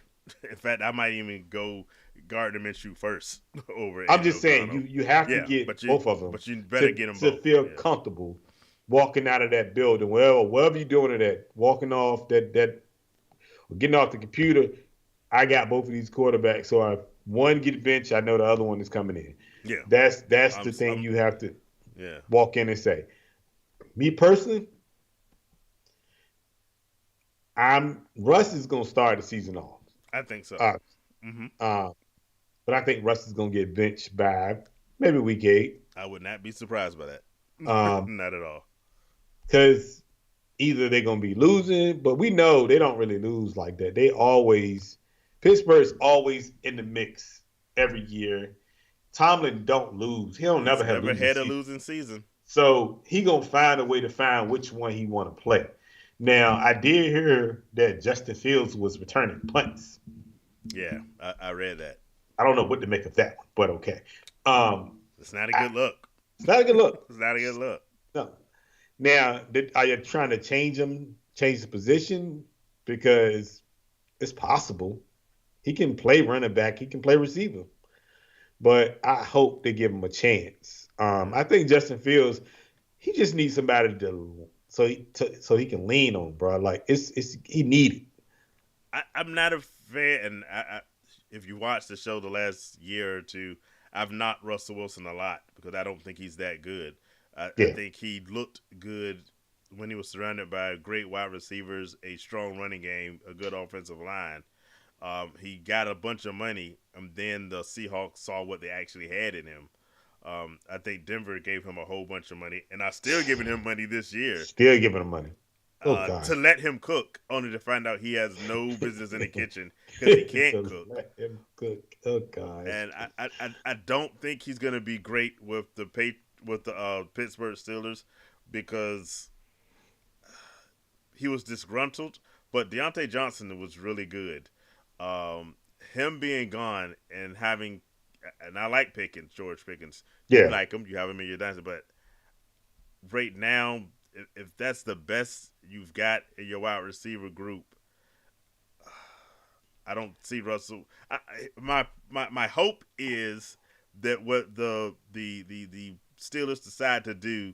In fact, I might even go Gardner Minshew first over. I'm just saying you have to get both of them. But you better get them to both feel comfortable walking out of that building. Well, wherever you're doing it at, walking off that or getting off the computer. I got both of these quarterbacks, so if one get benched, I know the other one is coming in. Yeah, that's the thing you have to Yeah. walk in and say. Me personally, Russ is going to start the season off. I think so. But I think Russ is going to get benched by maybe week 8. I would not be surprised by that. Not at all. Because either they're going to be losing, but we know they don't really lose like that. Pittsburgh's always in the mix every year. Tomlin don't lose. He don't never have a losing season. So he going to find a way to find which one he want to play. Now, I did hear that Justin Fields was returning punts. Yeah, I read that. I don't know what to make of that one, but okay. It's not a good look. It's not a good look. It's not a good look. No. Now, are you trying to change the position? Because it's possible. He can play running back. He can play receiver. But I hope they give him a chance. I think Justin Fields, he just needs somebody so he can lean on, bro. Like he needed. I'm not a fan, and if you watch the show the last year or two, I've knocked Russell Wilson a lot because I don't think he's that good. I think he looked good when he was surrounded by great wide receivers, a strong running game, a good offensive line. He got a bunch of money, and then the Seahawks saw what they actually had in him. I think Denver gave him a whole bunch of money, and I'm still giving him money this year. Still giving him money. God. To let him cook, only to find out he has no business in the kitchen because he can't cook. Let him cook. Oh God. And I don't think he's gonna be great with the Pittsburgh Steelers because he was disgruntled. But Deontay Johnson was really good. Him being gone and having, and I like Pickens, George Pickens. Yeah. You like him, you have him in your dynasty. But right now, if that's the best you've got in your wide receiver group, I don't see Russell. My hope is that what the Steelers decide to do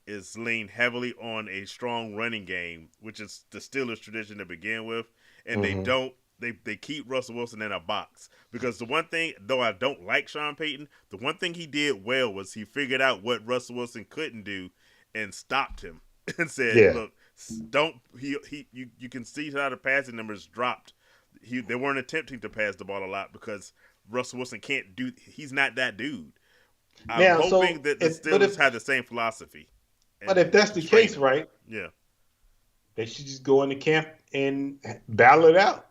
is lean heavily on a strong running game, which is the Steelers' tradition to begin with, and they keep Russell Wilson in a box. Because the one thing, though I don't like Sean Payton, the one thing he did well was he figured out what Russell Wilson couldn't do and stopped him and said, "Look, don't." You can see how the passing numbers dropped. They weren't attempting to pass the ball a lot because Russell Wilson can't do. He's not that dude. I'm hoping that the Steelers have the same philosophy. But if that's the case, right? Yeah, they should just go into camp and battle it out.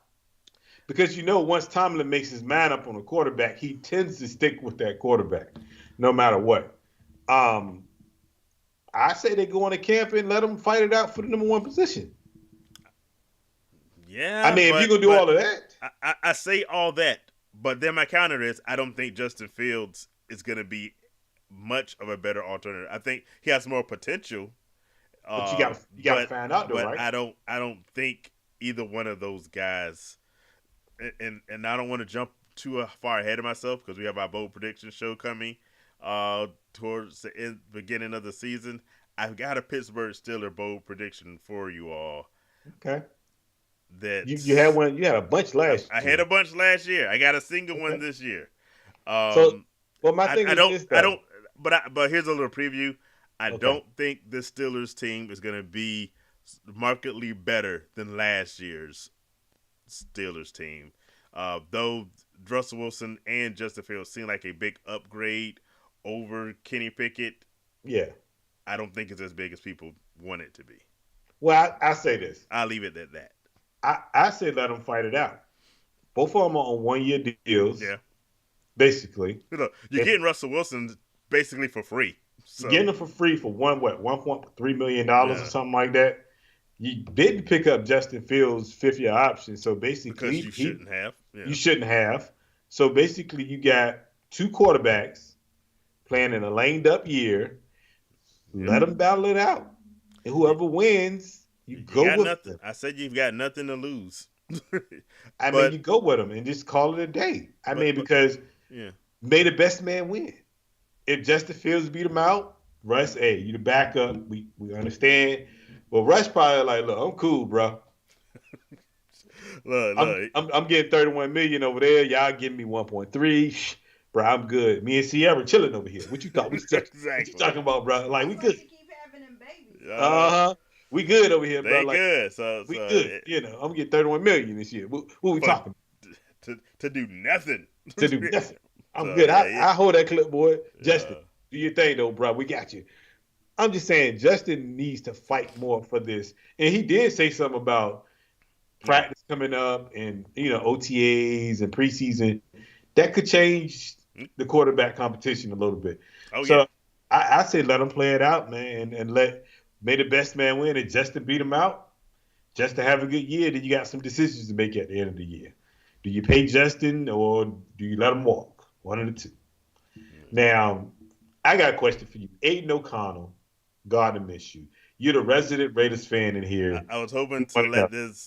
Because once Tomlin makes his mind up on a quarterback, he tends to stick with that quarterback, no matter what. I say they go into camp and let them fight it out for the number 1 position. Yeah, I mean, if you're gonna do all of that, I say all that, but then my counter is I don't think Justin Fields is gonna be much of a better alternative. I think he has more potential. But you got to find out, though, but right? I don't think either one of those guys. And I don't want to jump too far ahead of myself because we have our bold prediction show coming towards the beginning of the season. I've got a Pittsburgh Steelers bold prediction for you all. Okay. That you had one. You had a bunch last year. I had a bunch last year. I got a single one this year. So, Um, well, my thing I is don't, this I though. don't, but here's a little preview. I Okay. don't think the Steelers team is going to be markedly better than last year's Steelers team. Though Russell Wilson and Justin Fields seem like a big upgrade over Kenny Pickett, Yeah. I don't think it's as big as people want it to be. Well, I say this. I'll leave it at that. I say let them fight it out. Both of them are on 1 year deals, Yeah. basically. You're If getting Russell Wilson basically for free. you're getting So, them for free for $1.3 million or yeah. something like that. You didn't pick up Justin Fields' 5 year option, so Because basically you shouldn't have. you Yeah. shouldn't have. So basically, you got two quarterbacks playing in a lame up year. Yeah. Let them battle it out, and whoever wins, you You go got with nothing. them. I said you've got nothing to lose. I mean, but you go with them and just call it a day. I mean, but because yeah. may the best man win. If Justin Fields beat him out, Russ, hey, you the backup. We understand. Well, Russ probably like, look, I'm cool, bro. Look. I'm getting 31 million over there. Y'all giving me 1.3. Bro, I'm good. Me and Sierra chilling over here. What you thought? What you Exactly. talking about, bro? Like we That's why good. you keep having them babies. Uh huh. We good over here, bro. They Like good. So we good. I'm getting 31 million this year. What we for talking to do nothing. to do nothing? I'm So good. yeah, I hold that clipboard. Justin, yeah, do your thing though, bro. We got you. I'm just saying Justin needs to fight more for this. And he did say something about yeah. practice coming up and OTAs and preseason. That could change the quarterback competition a little bit. Oh yeah. So I say let him play it out, man, and let may the best man win and Justin beat him out. Just to have a good year, then you got some decisions to make at the end of the year. Do you pay Justin or do you let him walk? One of the two. Now, I got a question for you. Aiden O'Connell, God to miss you. You're the resident Raiders fan in here. I was hoping You to want to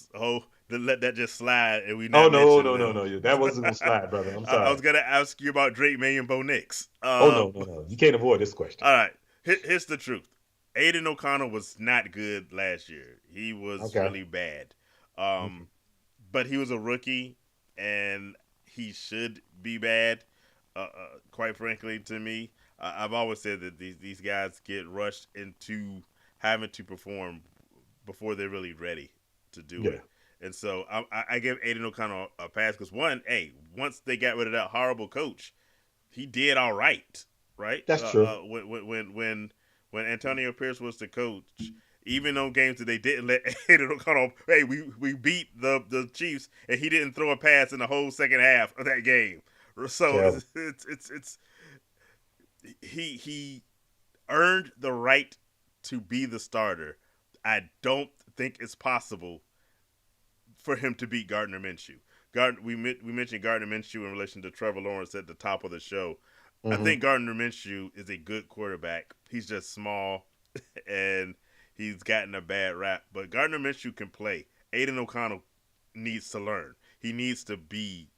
know. let that just slide and we Oh not no, mention no, no, them. no. That wasn't gonna slide, brother. I'm I was sorry. gonna ask you about Drake May and Bo Nix. Oh no, no, no. You can't avoid this question. All right. Here's the truth. Aiden O'Connell was not good last year. He was Okay. really bad. Okay. But he was a rookie, and he should be bad. Quite frankly, to me, I've always said that these guys get rushed into having to perform before they're really ready to do Yeah, it. And so I give Aiden O'Connell a pass because one, once they got rid of that horrible coach, he did all right, right? that's true. When Antonio Pierce was the coach, even on games that they didn't let Aiden O'Connell, hey, we beat the Chiefs and he didn't throw a pass in the whole second half of that game. So Terrible. it's he earned the right to be the starter. I don't think it's possible for him to beat Gardner Minshew. We mentioned Gardner Minshew in relation to Trevor Lawrence at the top of the show. I Hmm. think Gardner Minshew is a good quarterback. He's just small and he's gotten a bad rap. But Gardner Minshew can play. Aiden O'Connell needs to learn. He needs to be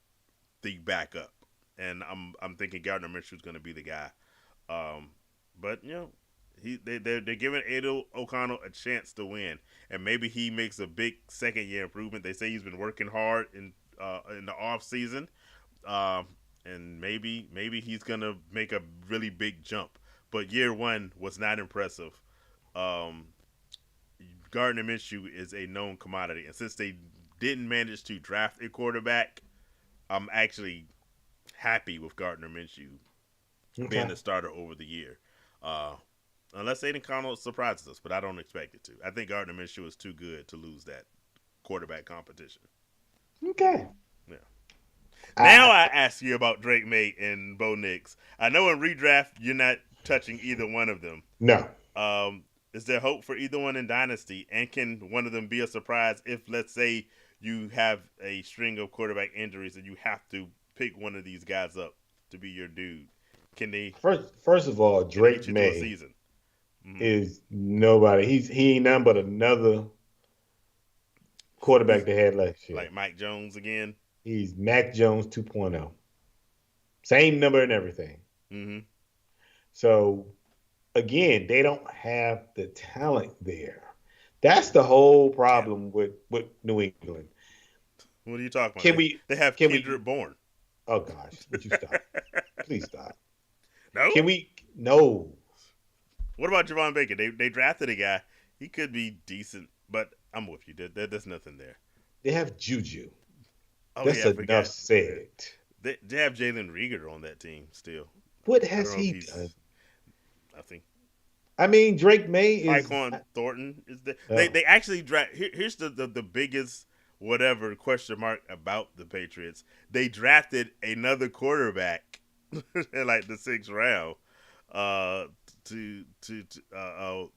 the backup. And I'm thinking Gardner Minshew is going to be the guy. Um, but they're giving Aiden O'Connell a chance to win, and maybe he makes a big second year improvement. They say he's been working hard in the off season, um, and maybe he's gonna make a really big jump. But year one was not impressive. Um, Gardner Minshew is a known commodity, and since they didn't manage to draft a quarterback, I'm actually happy with Gardner Minshew being Okay. the starter over the year. Uh, unless Aiden O'Connell surprises us, but I don't expect it to. I think Gardner Minshew is too good to lose that quarterback competition. Okay. Yeah. Now I I ask you about Drake May and Bo Nix. I know in redraft you're not touching either one of them. no. Um, is there hope for either one in Dynasty? And can one of them be a surprise if, let's say, you have a string of quarterback injuries and you have to pick one of these guys up to be your dude? Can they First of all, can they Drake get you through a May season? Mm-hmm. is nobody. He ain't nothing but another quarterback He's they had last year. like Mike Jones again. He's Mac Jones 2.0. Same number and everything. Mm-hmm. So again, they don't have the talent there. That's the whole Yeah. problem with New England. What are you talking about? Can we They have can we Kendrick Bourne. Oh gosh, would you stop? Please stop. No. Can we? No. What about Javon Baker? They drafted a guy. He could be decent, but I'm with you. There's nothing there. They have Juju. Oh That's yeah, I enough forgot. said. They have Jalen Rieger on that team still. What I don't has know if he done? he's. I think I mean, Drake May is. Tyquan Thornton is the. Oh, They actually draft. Here's the biggest whatever question mark about the Patriots. They drafted another quarterback in like the 6th round. Uh, to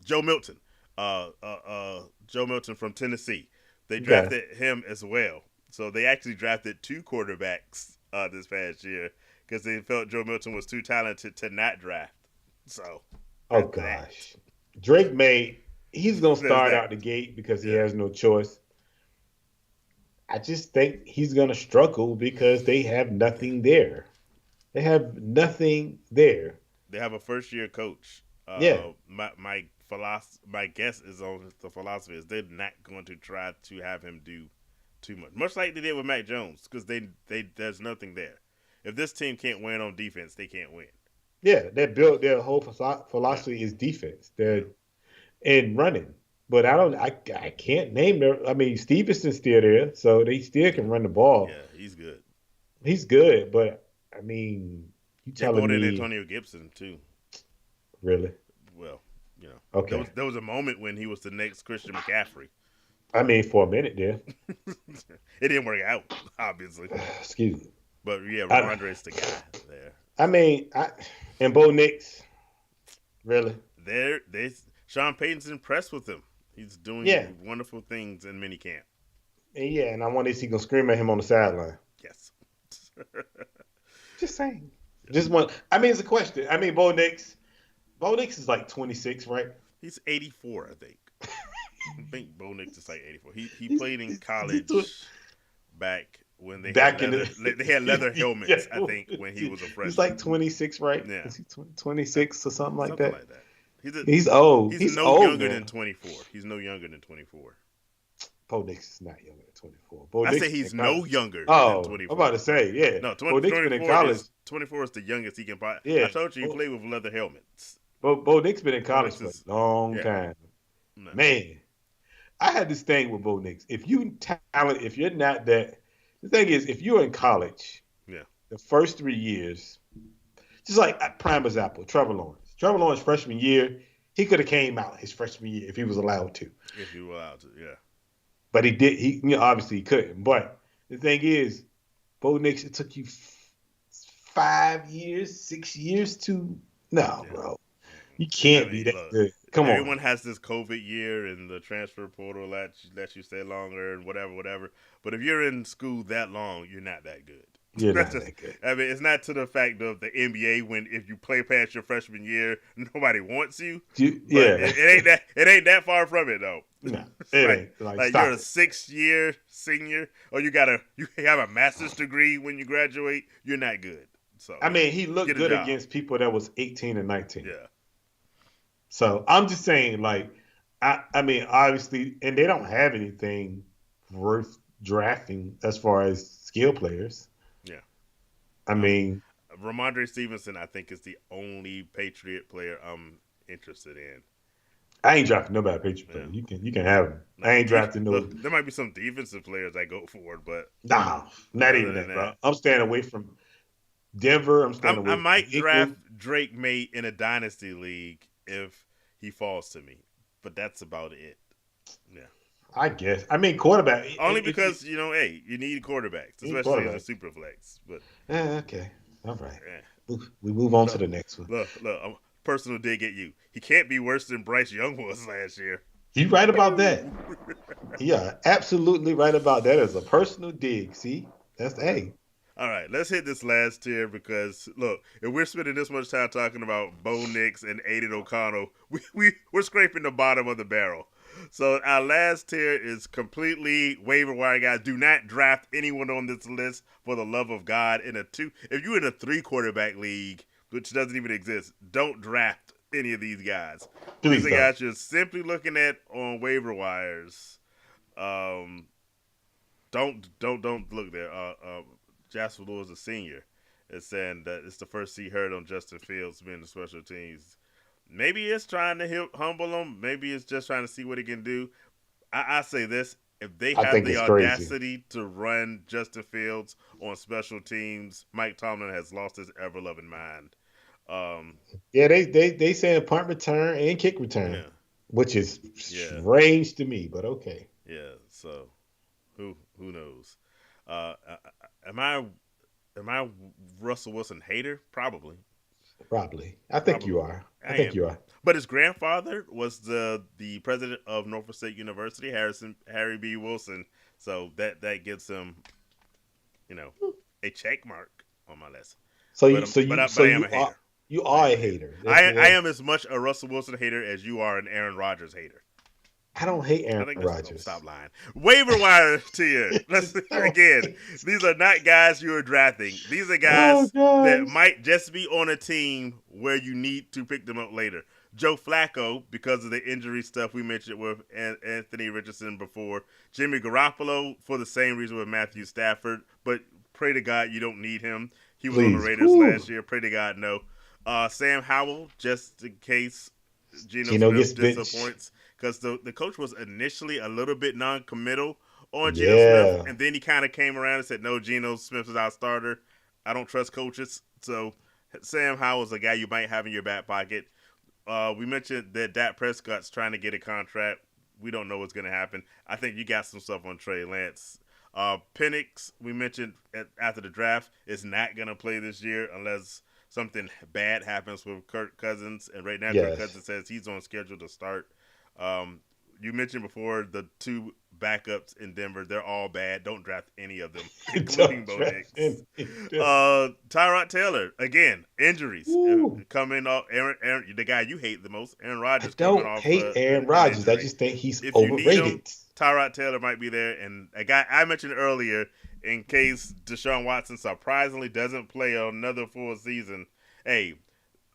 Joe Milton. Joe Milton from Tennessee. They okay. drafted him as well. So they actually drafted 2 quarterbacks this past year because they felt Joe Milton was too talented to not draft. So Oh that's that. gosh, Drake May. He's gonna There's start that. out the gate because he Yeah. has no choice. I just think he's gonna struggle because they have Yeah. nothing there. They have nothing there. They have a first year coach. Yeah, My guess is on the philosophy is they're not going to try to have him do too much like they did with Mac Jones, because they there's nothing there. If this team can't win on defense, they can't win. yeah. They built their whole Yeah, philosophy is defense. yeah, They're in running, but I don't. I can't name them. I mean, Stevenson's still there, so they still yeah, can run the ball. yeah. He's good. He's good, but I mean, you They telling brought in me Antonio Gibson too. really? Well, there Okay. was a moment when he was the next Christian McCaffrey. I mean, for a minute there. It didn't work out, obviously, Excuse me. but yeah, I, Ramondre's the guy there. I mean, and Bo Nix, really? They Sean Payton's impressed with him. He's Yeah, doing wonderful things in minicamp. and yeah, and I wonder if he gonna scream at him on the sideline. Yes. Just saying. Just one. I mean, it's a question. I mean, Bo Nix. Bo Nix is like 26, right? He's 84, I think. I think Bo Nix is like 84. He He's, played in he's college back when they back had in leather. the. They had leather Yeah, helmets. I think when he was a he's freshman. like 26, right? Yeah, Is he 26 or something like something that? like that. He's a, He's old. he's He's no old younger than now. 24. He's no younger than 24. Bo Nix is not younger than 24. Bo I Nix say is in he's no college. younger than Oh, I'm about 24. to say, yeah. No, Bo Nix been in 24 college. is 24 is the youngest he can buy. I Yeah. told you he played with leather helmets. Bo Nix been in Bo college Nix for is a long yeah. time. No. Man, I had this thing with Bo Nix. If you talent, if you're not that, the thing is, if you're in college, Yeah. the first 3 years, just like prime example, Trevor Lawrence. Trevor Lawrence freshman year, he could have came out his freshman year if he was allowed to, If you were allowed to, yeah. but he did. Obviously he couldn't. But the thing is, Bo Nix, it took you 5 years, 6 years to no, Yeah. bro. You I can't be mean, that look, good. Come on. everyone has this COVID year and the transfer portal lets you stay longer and whatever. But if you're in school that long, you're not that good. You're That's not just. that good. I mean, it's not to the fact of the NBA when if you play past your freshman year, nobody wants you. But Yeah. it ain't that far from it though. No, It's it like ain't. Like, like stop you're a it. 6-year senior, or you have a master's degree when you graduate. You're not good. So I mean, he looked get a good job. against people that was 18 and 19. Yeah, So I'm just saying, like, I mean, obviously, and they don't have anything worth drafting as far as skill players. yeah. I mean, Ramondre Stevenson, I think, is the only Patriot player I'm interested in. I ain't drafting nobody Patriot player. Yeah. You can have him. I ain't drafting no. Look, there might be some defensive players I go for, but Nah, not other even than that, bro. that, I'm staying away from Denver. I'm staying I away from might draft England. Drake May in a dynasty league if he falls to me, but that's about it. Yeah, I guess. I mean, quarterback. only If because hey, you need quarterbacks, you need especially as a quarterback. super flex. But Okay. All right. yeah. We move on to Look, the next one. look, personal dig at you. He can't be worse than Bryce Young was last year. You right about that. Yeah, absolutely right about that as a personal dig. See, that's hey. All right, let's hit this last tier because look, if we're spending this much time talking about Bo Nix and Aiden O'Connell, we're scraping the bottom of the barrel. So our last tier is completely waiver wire guys. Do not draft anyone on this list for the love of God. If you're in a 3 quarterback league, which doesn't even exist, don't draft any of these guys. Please These are don't. guys you're simply looking at on waiver wires. Don't look there. Jasper Lewis, a senior, is saying that it's the first he heard on Justin Fields being the special teams. Maybe it's trying to humble him. Maybe it's just trying to see what he can do. I say this: if they I have think the it's crazy. audacity to run Justin Fields on special teams, Mike Tomlin has lost his ever loving mind. Um, Yeah, they saying punt return and kick return, yeah, which is yeah, strange to me, but okay. yeah. So who knows? Am I Russell Wilson hater? Probably, Probably. I think you probably. are. I I think am. you are. But his grandfather was the president of Norfolk State University, Harry B. Wilson. So that gives him, you know, a check mark on my list. So But you I'm, so but you I, so but I am you a are hater. you I are am a a hater. hater. I am as much a Russell Wilson hater as you are an Aaron Rodgers hater. I don't hate I Aaron think that's Rodgers. stop lying. Waiver wire tier. Let's Oh, again. These are not guys you are drafting. These are oh guys that gosh. might just be on a team where you need to pick them up later. Joe Flacco, because of the injury stuff we mentioned with Anthony Richardson before. Jimmy Garoppolo, for the same reason with Matthew Stafford. But pray to God you don't need him. He was on the Please. Raiders Whew. last year. Pray to God no. Sam Howell, just in case Geno Gino Smith gets benched. disappoints, because the coach was initially a little bit non-committal on Geno Smith, Yeah. and then he kind of came around and said, "No, Geno Smith is our starter. I don't trust coaches." So Sam Howell's a guy you might have in your back pocket. We mentioned that Dak Prescott's trying to get a contract. We don't know what's going to happen. I think you got some stuff on Trey Lance. Penix, we mentioned after the draft, is not going to play this year unless something bad happens with Kirk Cousins. And right now, Kirk Yes. Cousins says he's on schedule to start. Um, you mentioned before the two backups in Denver. They're all bad. Don't draft any of them, including Don't Bo draft Nix. him. Tyrod Taylor, again, injuries. Woo. Coming off, Aaron, the guy you hate the most, Aaron I Rodgers, coming don't off hate Aaron an Rodgers. I injury. just think he's If you need him, overrated. Tyrod Taylor might be there. And a guy I mentioned earlier, in case Deshaun Watson surprisingly doesn't play another full season, hey,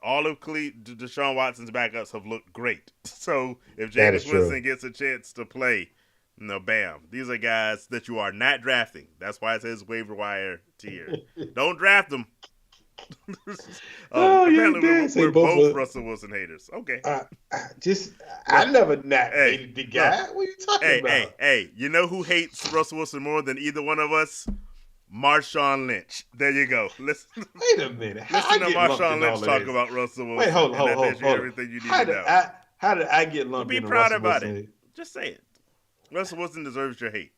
all of Deshaun Watson's backups have looked great. So if That is Jameis true. Winston gets a chance to play, bam. These are guys that you are not drafting. That's why it says waiver wire tier. Don't draft them. Oh, you Apparently did say we're both both of. Russell Wilson haters. Okay. Just Well, I never not hey, hated the look, guy. What are you talking hey, about? you know who hates Russell Wilson more than either one of us? Marshawn Lynch. There you go. Wait a minute. How Listen I to get lumped Marshawn in all Lynch of talk this? about Russell Wait, Wilson, hold, and hold, that hold, tells you hold. everything you need How to did know. I get Well, lumped be in a proud Russell about Wilson? it. Just say it. Russell Wilson deserves your hate.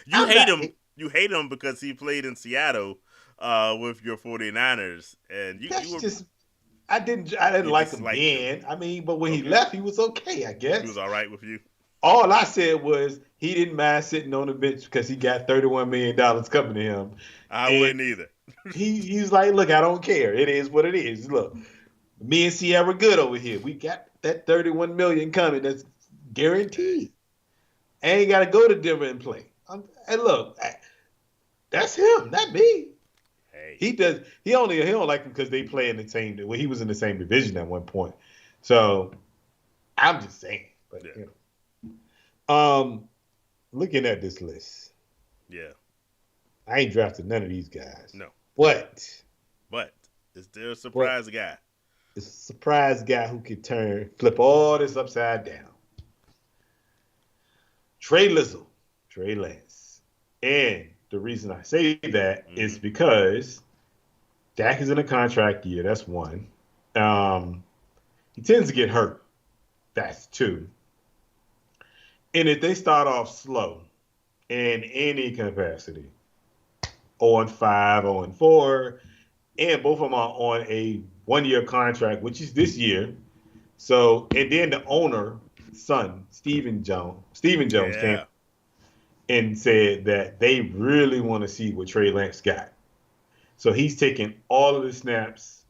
You I'm hate not. him. You hate him because he played in Seattle with your 49ers, and you That's were just. I didn't you like him disliked him. then. I mean, but when he Okay, left, he was okay, I he was guess. all right with you. All I said was he didn't mind sitting on the bench because he got $31 million coming to him, I and wouldn't either. he's like, look, I don't care. It is what it is. Look, me and Sierra good over here. We got that 31 million coming. That's Hey, guaranteed. I ain't got to go to Denver and play. And look, that's him, not me. hey, He does. He don't like him because they play in the same. Well, he was in the same division at one point. So I'm just saying. But yeah, looking at this list, yeah, I ain't drafted none of these guys. no. But But is there a what surprise guy? is a surprise guy who can flip all this upside down. Trey Lizzle, Trey Lance. And the reason I say that is Mm-hmm. because Dak is in a contract year. That's one. He tends to get hurt. That's two. And if they start off slow in any capacity, 0-5, 0-4, and both of them are on a 1 year contract, which is this year. So, and then the owner, son, Stephen Jones came Yeah, and said that they really want to see what Trey Lance got. So he's taking all of the snaps,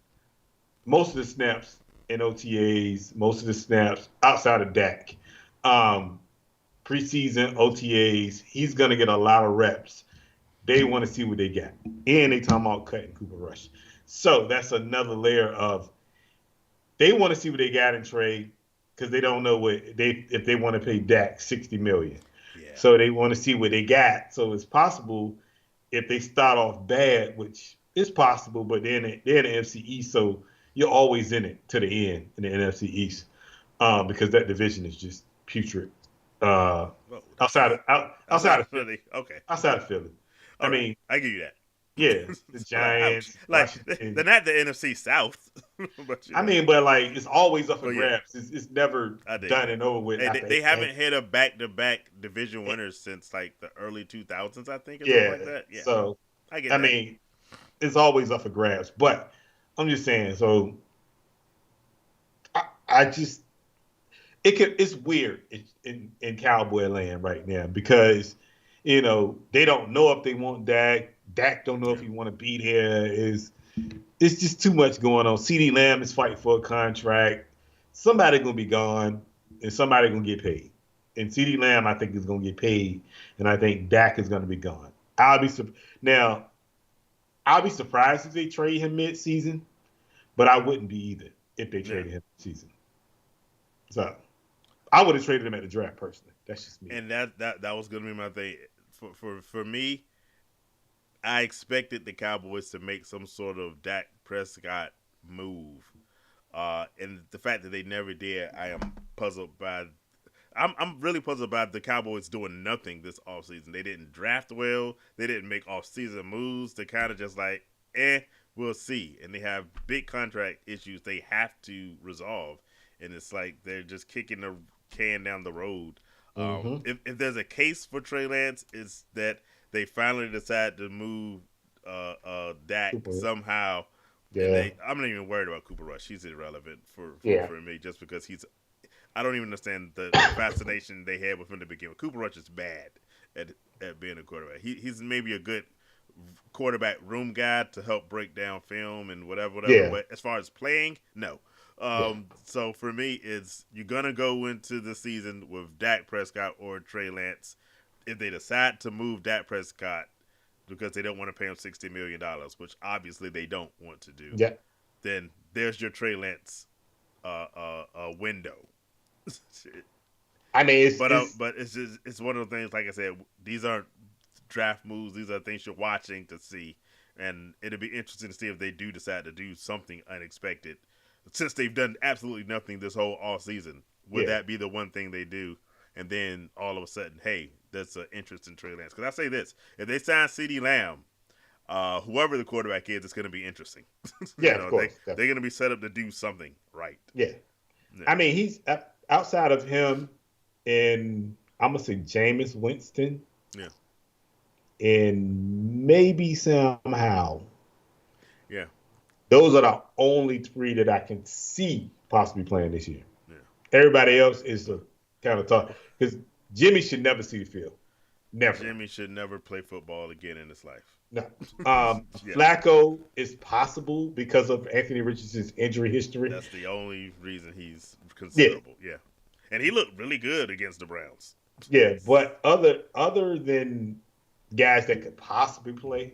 most of the snaps in OTAs, most of the snaps outside of Dak. Um, Preseason OTAs, he's gonna get a lot of reps. They want to see what they got, and they talking about cutting Cooper Rush. So that's another layer of they want to see what they got in trade because they don't know what they if they want to pay Dak $60 million. yeah, So they want to see what they got. So it's possible if they start off bad, which is possible, but they're in the NFC East, so you're always in it to the end in the NFC East, because that division is just putrid. Uh, Whoa, outside outside of of Philly. Okay, outside of Philly, I all right, mean, I give you yeah, that. the So, like, ouch. Giants, Like they're Washington. not the NFC South, but I mean, but like it's always up for Well, yeah, grabs. It's never I dig done it. and over with Hey, after they 8 games. haven't hit a back-to-back division winners since like the early 2000s, I think, or something Yeah, like that. Yeah, so I get I that. mean, it's always up for grabs. But I'm just saying. So I just it's weird in Cowboy land right now because they don't know if they want Dak. Dak don't know if Yeah, he want to be there. It's just too much going on. CD Lamb is fighting for a contract. Somebody gonna be gone, and somebody gonna get paid. And CD Lamb, I think, is gonna get paid, and I think Dak is gonna be gone. Now. I'll be surprised if they trade him mid-season, but I wouldn't be either if they yeah. traded him mid-season. So I would have traded him at the draft personally. That's just me. And that was gonna be my thing. For me, I expected the Cowboys to make some sort of Dak Prescott move. And the fact that they never did, I am puzzled by. I'm really puzzled by the Cowboys doing nothing this offseason. They didn't draft well. They didn't make offseason moves. They kind of just like, we'll see. And they have big contract issues they have to resolve. And it's like they're just kicking the can down the road. Mm-hmm. If there's a case for Trey Lance, it's that they finally decide to move Dak Super. somehow. And Yeah. I'm not even worried about Cooper Rush. He's irrelevant Yeah. for me just because I don't even understand the fascination they had with him to begin with. Cooper Rush is bad at being a quarterback. He's maybe a good quarterback room guy to help break down film and whatever. Yeah. But as far as playing, no. Yeah. So for me, it's you're gonna go into the season with Dak Prescott or Trey Lance. If they decide to move Dak Prescott because they don't want to pay him $60 million, which obviously they don't want to do, Yeah. then there's your Trey Lance window. I mean, But it's one of the things. Like I said, these aren't draft moves. These are things you're watching to see, and it'll be interesting to see if they do decide to do something unexpected. Since they've done absolutely nothing this whole all season, would that be the one thing they do? And then all of a sudden, hey, that's an interest in Trey Lance. Because I say this: if they sign CeeDee Lamb, whoever the quarterback is, it's going to be interesting. yeah, of course. They're going to be set up to do something right. Yeah. Yeah. I mean, he's outside of him, and I'm gonna say Jameis Winston. Yeah. And maybe somehow. Yeah. Those are the only three that I can see possibly playing this year. Yeah. Everybody else is a kind of tough because Jimmy should never see the field. Never. Jimmy should never play football again in his life. No. Yeah. Flacco is possible because of Anthony Richardson's injury history. That's the only reason he's considerable. Yeah. And he looked really good against the Browns. Yeah, but other than guys that could possibly play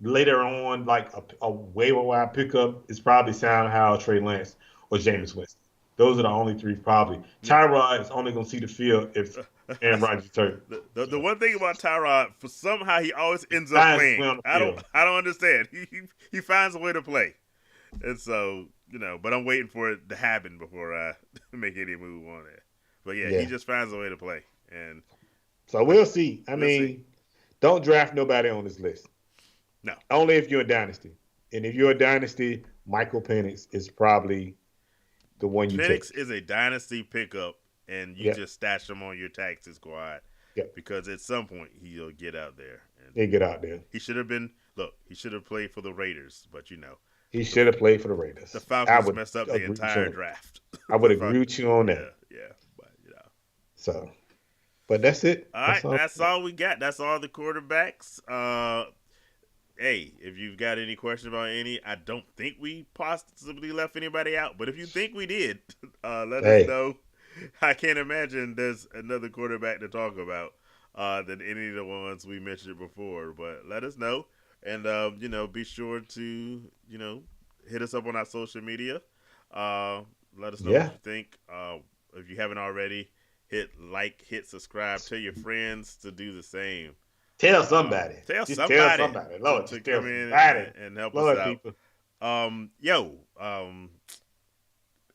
later on, like a waiver wire pickup is probably somehow Trey Lance or Jameis Winston. Those are the only three probably. Tyrod is only going to see the field if Aaron Rodgers is hurt. The one thing about Tyrod, for somehow he always ends up playing. I don't understand. He finds a way to play, and so But I'm waiting for it to happen before I make any move on it. But yeah, he just finds a way to play, and so we'll see. I mean, don't draft nobody on this list. No, only if you're a dynasty, and if you're a dynasty, Michael Penix is probably the one you take. Penix is a dynasty pickup, and you just stash him on your taxi squad because at some point he'll get out there. He'll get out there. He should have he should have played for the Raiders, but he should have played for the Raiders. The Falcons messed up the entire draft. I would agree with you on that. Yeah, but So, but that's it. All right, that's all we got. That's all the quarterbacks. Hey, if you've got any questions about any, I don't think we possibly left anybody out. But if you think we did, let us know. I can't imagine there's another quarterback to talk about than any of the ones we mentioned before. But let us know. And, be sure to, hit us up on our social media. Let us know what you think. If you haven't already, hit subscribe. Tell your friends to do the same. Tell somebody. Tell Just tell somebody somebody. Lord, to just tell come in somebody. and help us Lord, out. people.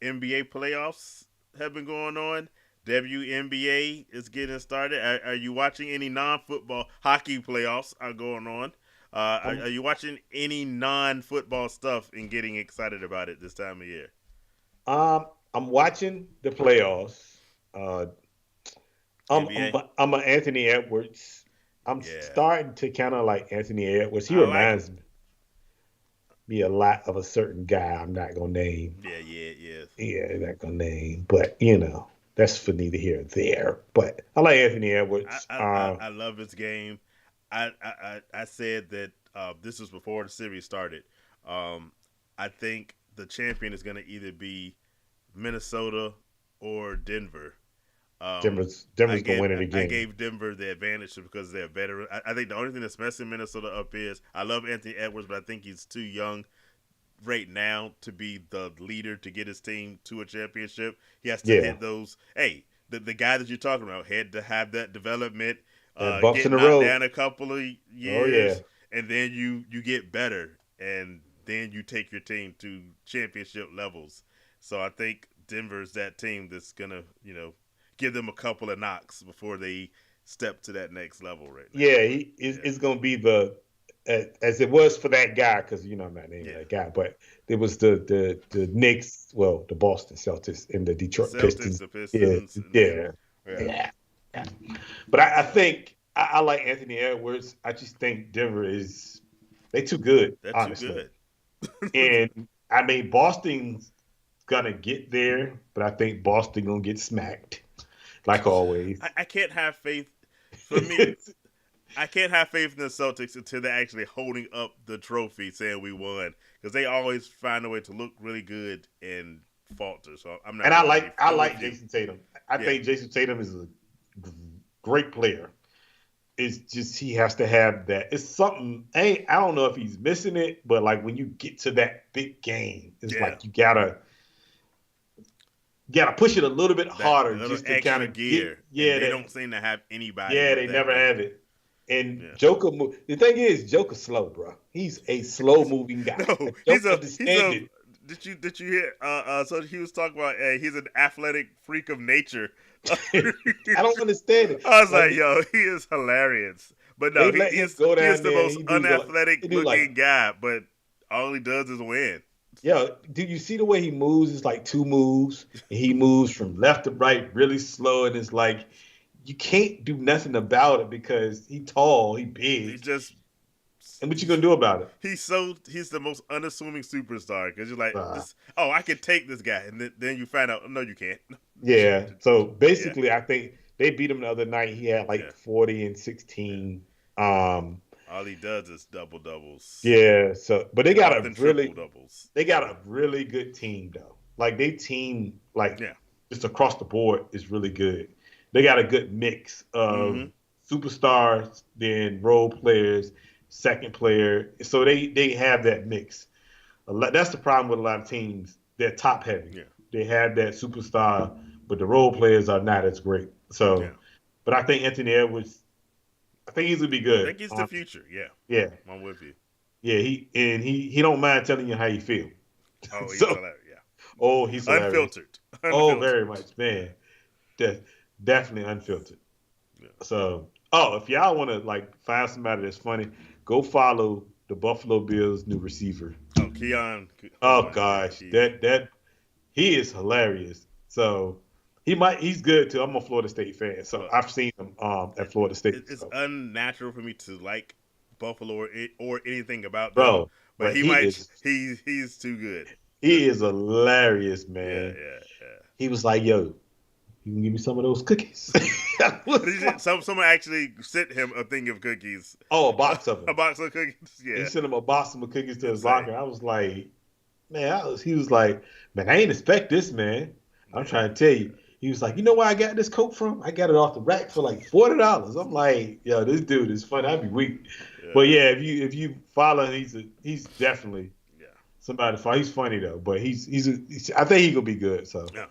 NBA playoffs have been going on. WNBA is getting started. Are you watching any non-football hockey playoffs are going on? Are you watching any non-football stuff and getting excited about it this time of year? I'm watching the playoffs. Uh, I'm NBA? I'm an Anthony Edwards. I'm Yeah. starting to kind of like Anthony Edwards. He I like him. reminds me a lot of a certain guy I'm not gonna name. Yeah. Yeah, not gonna name, but that's for neither here or there. But I like Anthony I, Edwards. I, I, I love his game. I said that this was before the series started. Um, I think the champion is going to either be Minnesota or Denver. Denver's gonna win it I again. gave Denver the advantage because they're better. I think the only thing that's messing Minnesota up is I love Anthony Edwards, but I think he's too young right now to be the leader to get his team to a championship. He has to Yeah, hit those. Hey, the guy that you're talking about had to have that development, and bumps get in the knocked road. down a couple of Oh yeah, years, and then you get better, and then you take your team to championship levels. So I think Denver's that team that's gonna give them a couple of knocks before they step to that next level right now. yeah. Yeah, It's gonna be the as it was for that guy because I'm not naming yeah. that guy, but it was the Knicks, well, the Boston Celtics and the The Detroit Celtics, Pistons. the Yeah, Pistons, and them. yeah, Yeah, yeah. Yeah. But I think I like Anthony Edwards. I just think Denver is they too good, they're too honestly. good. And I mean Boston's gonna get there, but I think Boston gonna get smacked, like always. I can't have faith. For me, I can't have faith in the Celtics until they're actually holding up the trophy, saying we won, because they always find a way to look really good and falter. So I'm not. And Really I I'm like with you. Jason Tatum. I Yeah, think Jason Tatum is a great player. It's just he has to have that. It's something. I don't know if he's missing it, but like when you get to that big game, it's yeah. like you gotta push it a little bit That harder little just to kind extra of get gear, and they that. don't seem to have anybody Yeah, with they that never weight. have it. And Yeah. Joker, the thing is, Joker's slow, bro. He's a slow moving guy. No, I he's don't understand it. Did you hear? So he was talking about. He's an athletic freak of nature. I don't understand it. I was Like like, yo, he is hilarious. But no, they let him go he is down the there and most he unathletic do like looking guy. But all he does is win. yeah, do you see the way he moves? It's like two moves, and he moves from left to right really slow, and it's like you can't do nothing about it because he tall, he He's big, just and what you gonna do about it? he's the most unassuming superstar because you're like Uh, this. Oh, I can take this guy, and then you find out, no, you can't. yeah. So Yeah, basically, I think they beat him the other night. He had yeah, like 40 and yeah. 16. All he does is double doubles Yeah. So, but and often triple doubles. they got a really good team though. Like they team like Yeah. just across the board is really good. They got a good mix of Mm-hmm. superstars, then role players, second player. So they have that mix. That's the problem with a lot of teams. They're top heavy. Yeah. They have that superstar, but the role players are not as great. Yeah. So, but I think Anthony Edwards, I think he's gonna be I good. think it's the future. Yeah, Yeah, I'm with you. yeah. He don't mind telling you how you feel. Oh, he's So, hilarious. Yeah. oh, he's hilarious. Unfiltered. Oh, Unfiltered. very much, man. Definitely unfiltered. Yeah. So, if y'all want to like find somebody that's funny, go follow the Buffalo Bills new receiver. Oh, Keon. Oh gosh, that he is hilarious. So he's good too. I'm a Florida State fan, so Well, I've seen him at Florida State. It's So. unnatural for me to like Buffalo or anything about them, Bro, but but he might. He's too good. he is hilarious, Yeah, man. yeah. He was like, "Yo, you can give me some of those cookies." I was like, Someone actually sent him a thing of cookies, oh, a box of a them. box of cookies. He Yeah, sent him a box of cookies to his insane. locker. I was like, man, he was like, man, I ain't expect this, man. I'm trying to tell you. He was like, you know where I got this coat from? I got it off the rack for like $40. I'm like, yo, this dude is funny. I'd be weak. Yeah. But yeah, if you follow him, he's definitely Yeah. somebody to follow. He's funny though, but I think he gonna be good. So, Yeah.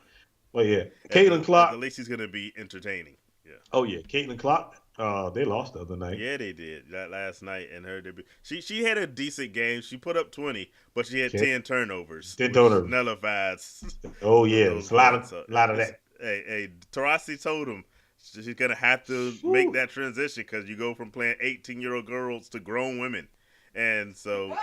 but yeah, At Caitlin the Clark. least he's gonna be entertaining. Yeah. Oh yeah, Caitlin Clark. They lost the other night. Yeah, they did that last night, and her debut. She had a decent game. She put up 20, but she had Okay. 10 turnovers, 10 which turnovers. nullifies Oh yeah, those it's a lot points. of So lot of it's that. hey, Tarasi told him she's gonna have to make Whew. that transition because you go from playing 18-year-old girls to grown women. And so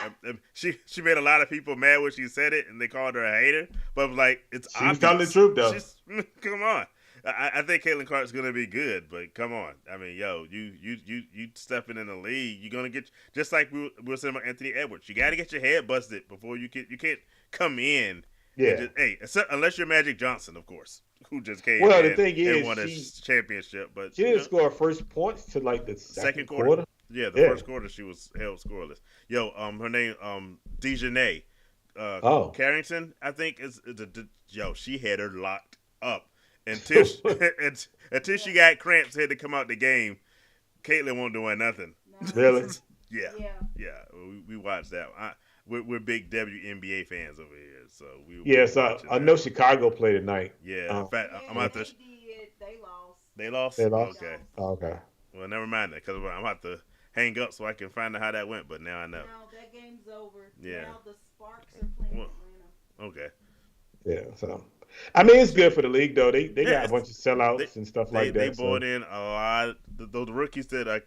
she made a lot of people mad when she said it, and they called her a hater. But I'm like, it's She was telling the obvious. truth though. She's come on. I think Caitlin Clark's gonna be good, but come on. I mean, yo, you stepping in the league, you're gonna get just like we were saying about Anthony Edwards. You got to get your head busted before you can't come in. And Yeah. just, hey, unless you're Magic Johnson, of course, who just came Well, the in thing and is, won a she championship. But she didn't score her first points to like the second second quarter. yeah, the Yeah. first quarter she was held scoreless. Yo, her name Dejanay Oh. Carrington, I think yo. She had her locked up until she, until she got cramps, had to come out the game. Caitlin won't doing nothing. No. Really? Yeah, Yeah. yeah. We watched that. We're big WNBA fans over here, so we Yeah, were so watching I that. know Chicago played tonight. Yeah, in fact, I'm Yeah, out they to. did. They lost. They lost. They lost? Okay. Oh, okay. Well, never mind that, because I'm about to hang up so I can find out how that went. But now I know. No, that game's over. Yeah. Now the Sparks are playing Well, Atlanta. Okay. Yeah, so I mean it's good for the league though. They Yeah, got a bunch of sellouts and stuff like they that. brought So in a lot. The rookies that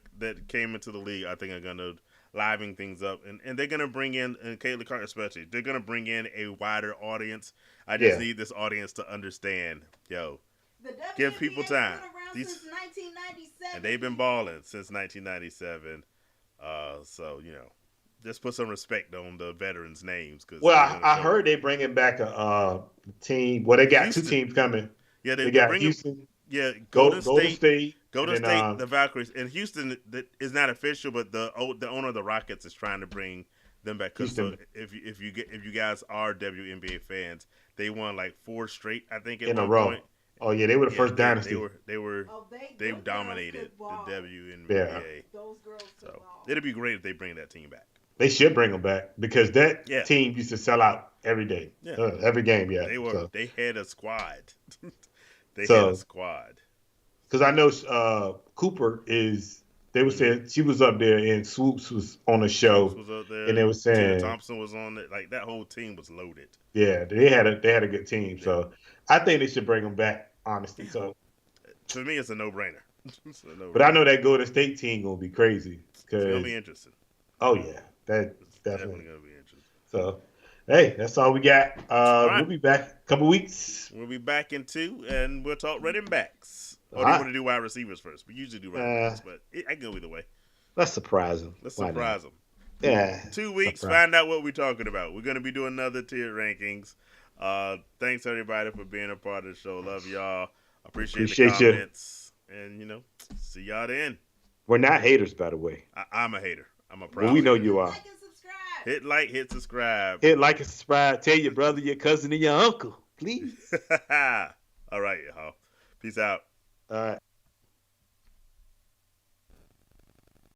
came into the league, I think, are gonna liven things up, and they're gonna bring in, and Caitlin Clark especially, they're gonna bring in a wider audience. I just Yeah. need this audience to understand, yo, The give WNBA people has time. been around These- since 1997. and they've been balling since 1997. So just put some respect on the veterans' names, because well, I heard they bringing back a team. Well, they got two Houston. teams coming. Yeah, They they got bring Houston, Golden Golden State. State, Golden and State, then the Valkyries, and Houston. That is not official, but the owner of the Rockets is trying to bring them back. Cause so Houston. if you guys are WNBA fans, they won like 4 straight, I think, at in a one row. point. Oh yeah, they were the Yeah, first they dynasty. were Oh, they those girls dominated could ball. the WNBA. Yeah. Those girls could So ball. it'd be great if they bring that team back. They should bring them back because that Yeah. team used to sell out every day, Yeah. every game. Yeah, They had a squad. They So- had a squad. because I know Cooper is. They were saying she was up there and Swoops was on a show, Was up there. and they were Tina saying, Thompson was on it. Like that whole team was loaded. yeah, they had a good team. So I think they should bring them back, honestly. So, To me, it's a no-brainer. but I know that Golden State team gonna be crazy. It's gonna Cause be interesting. oh yeah, that It's definitely. gonna be interesting. So hey, that's all we got. right. We'll be back a couple weeks. We'll be back in 2, and we'll talk running backs. Or do All you right. want to do wide receivers first? We usually do running backs, but I can go either way. Let's surprise them. Let's surprise them. Yeah. 2 weeks, Surprise. find out what we're talking about. We're gonna be doing another tier rankings. Thanks everybody for being a part of the show. Love y'all. Appreciate the Appreciate you. comments, and see y'all then. We're not haters, by the way. I'm a hater. I'm a proud. Well, we know hater. you are. Like and subscribe. Hit like, hit subscribe. Hit like and subscribe. Tell your brother, your cousin, and your uncle, please. All right, y'all. Peace out. All right.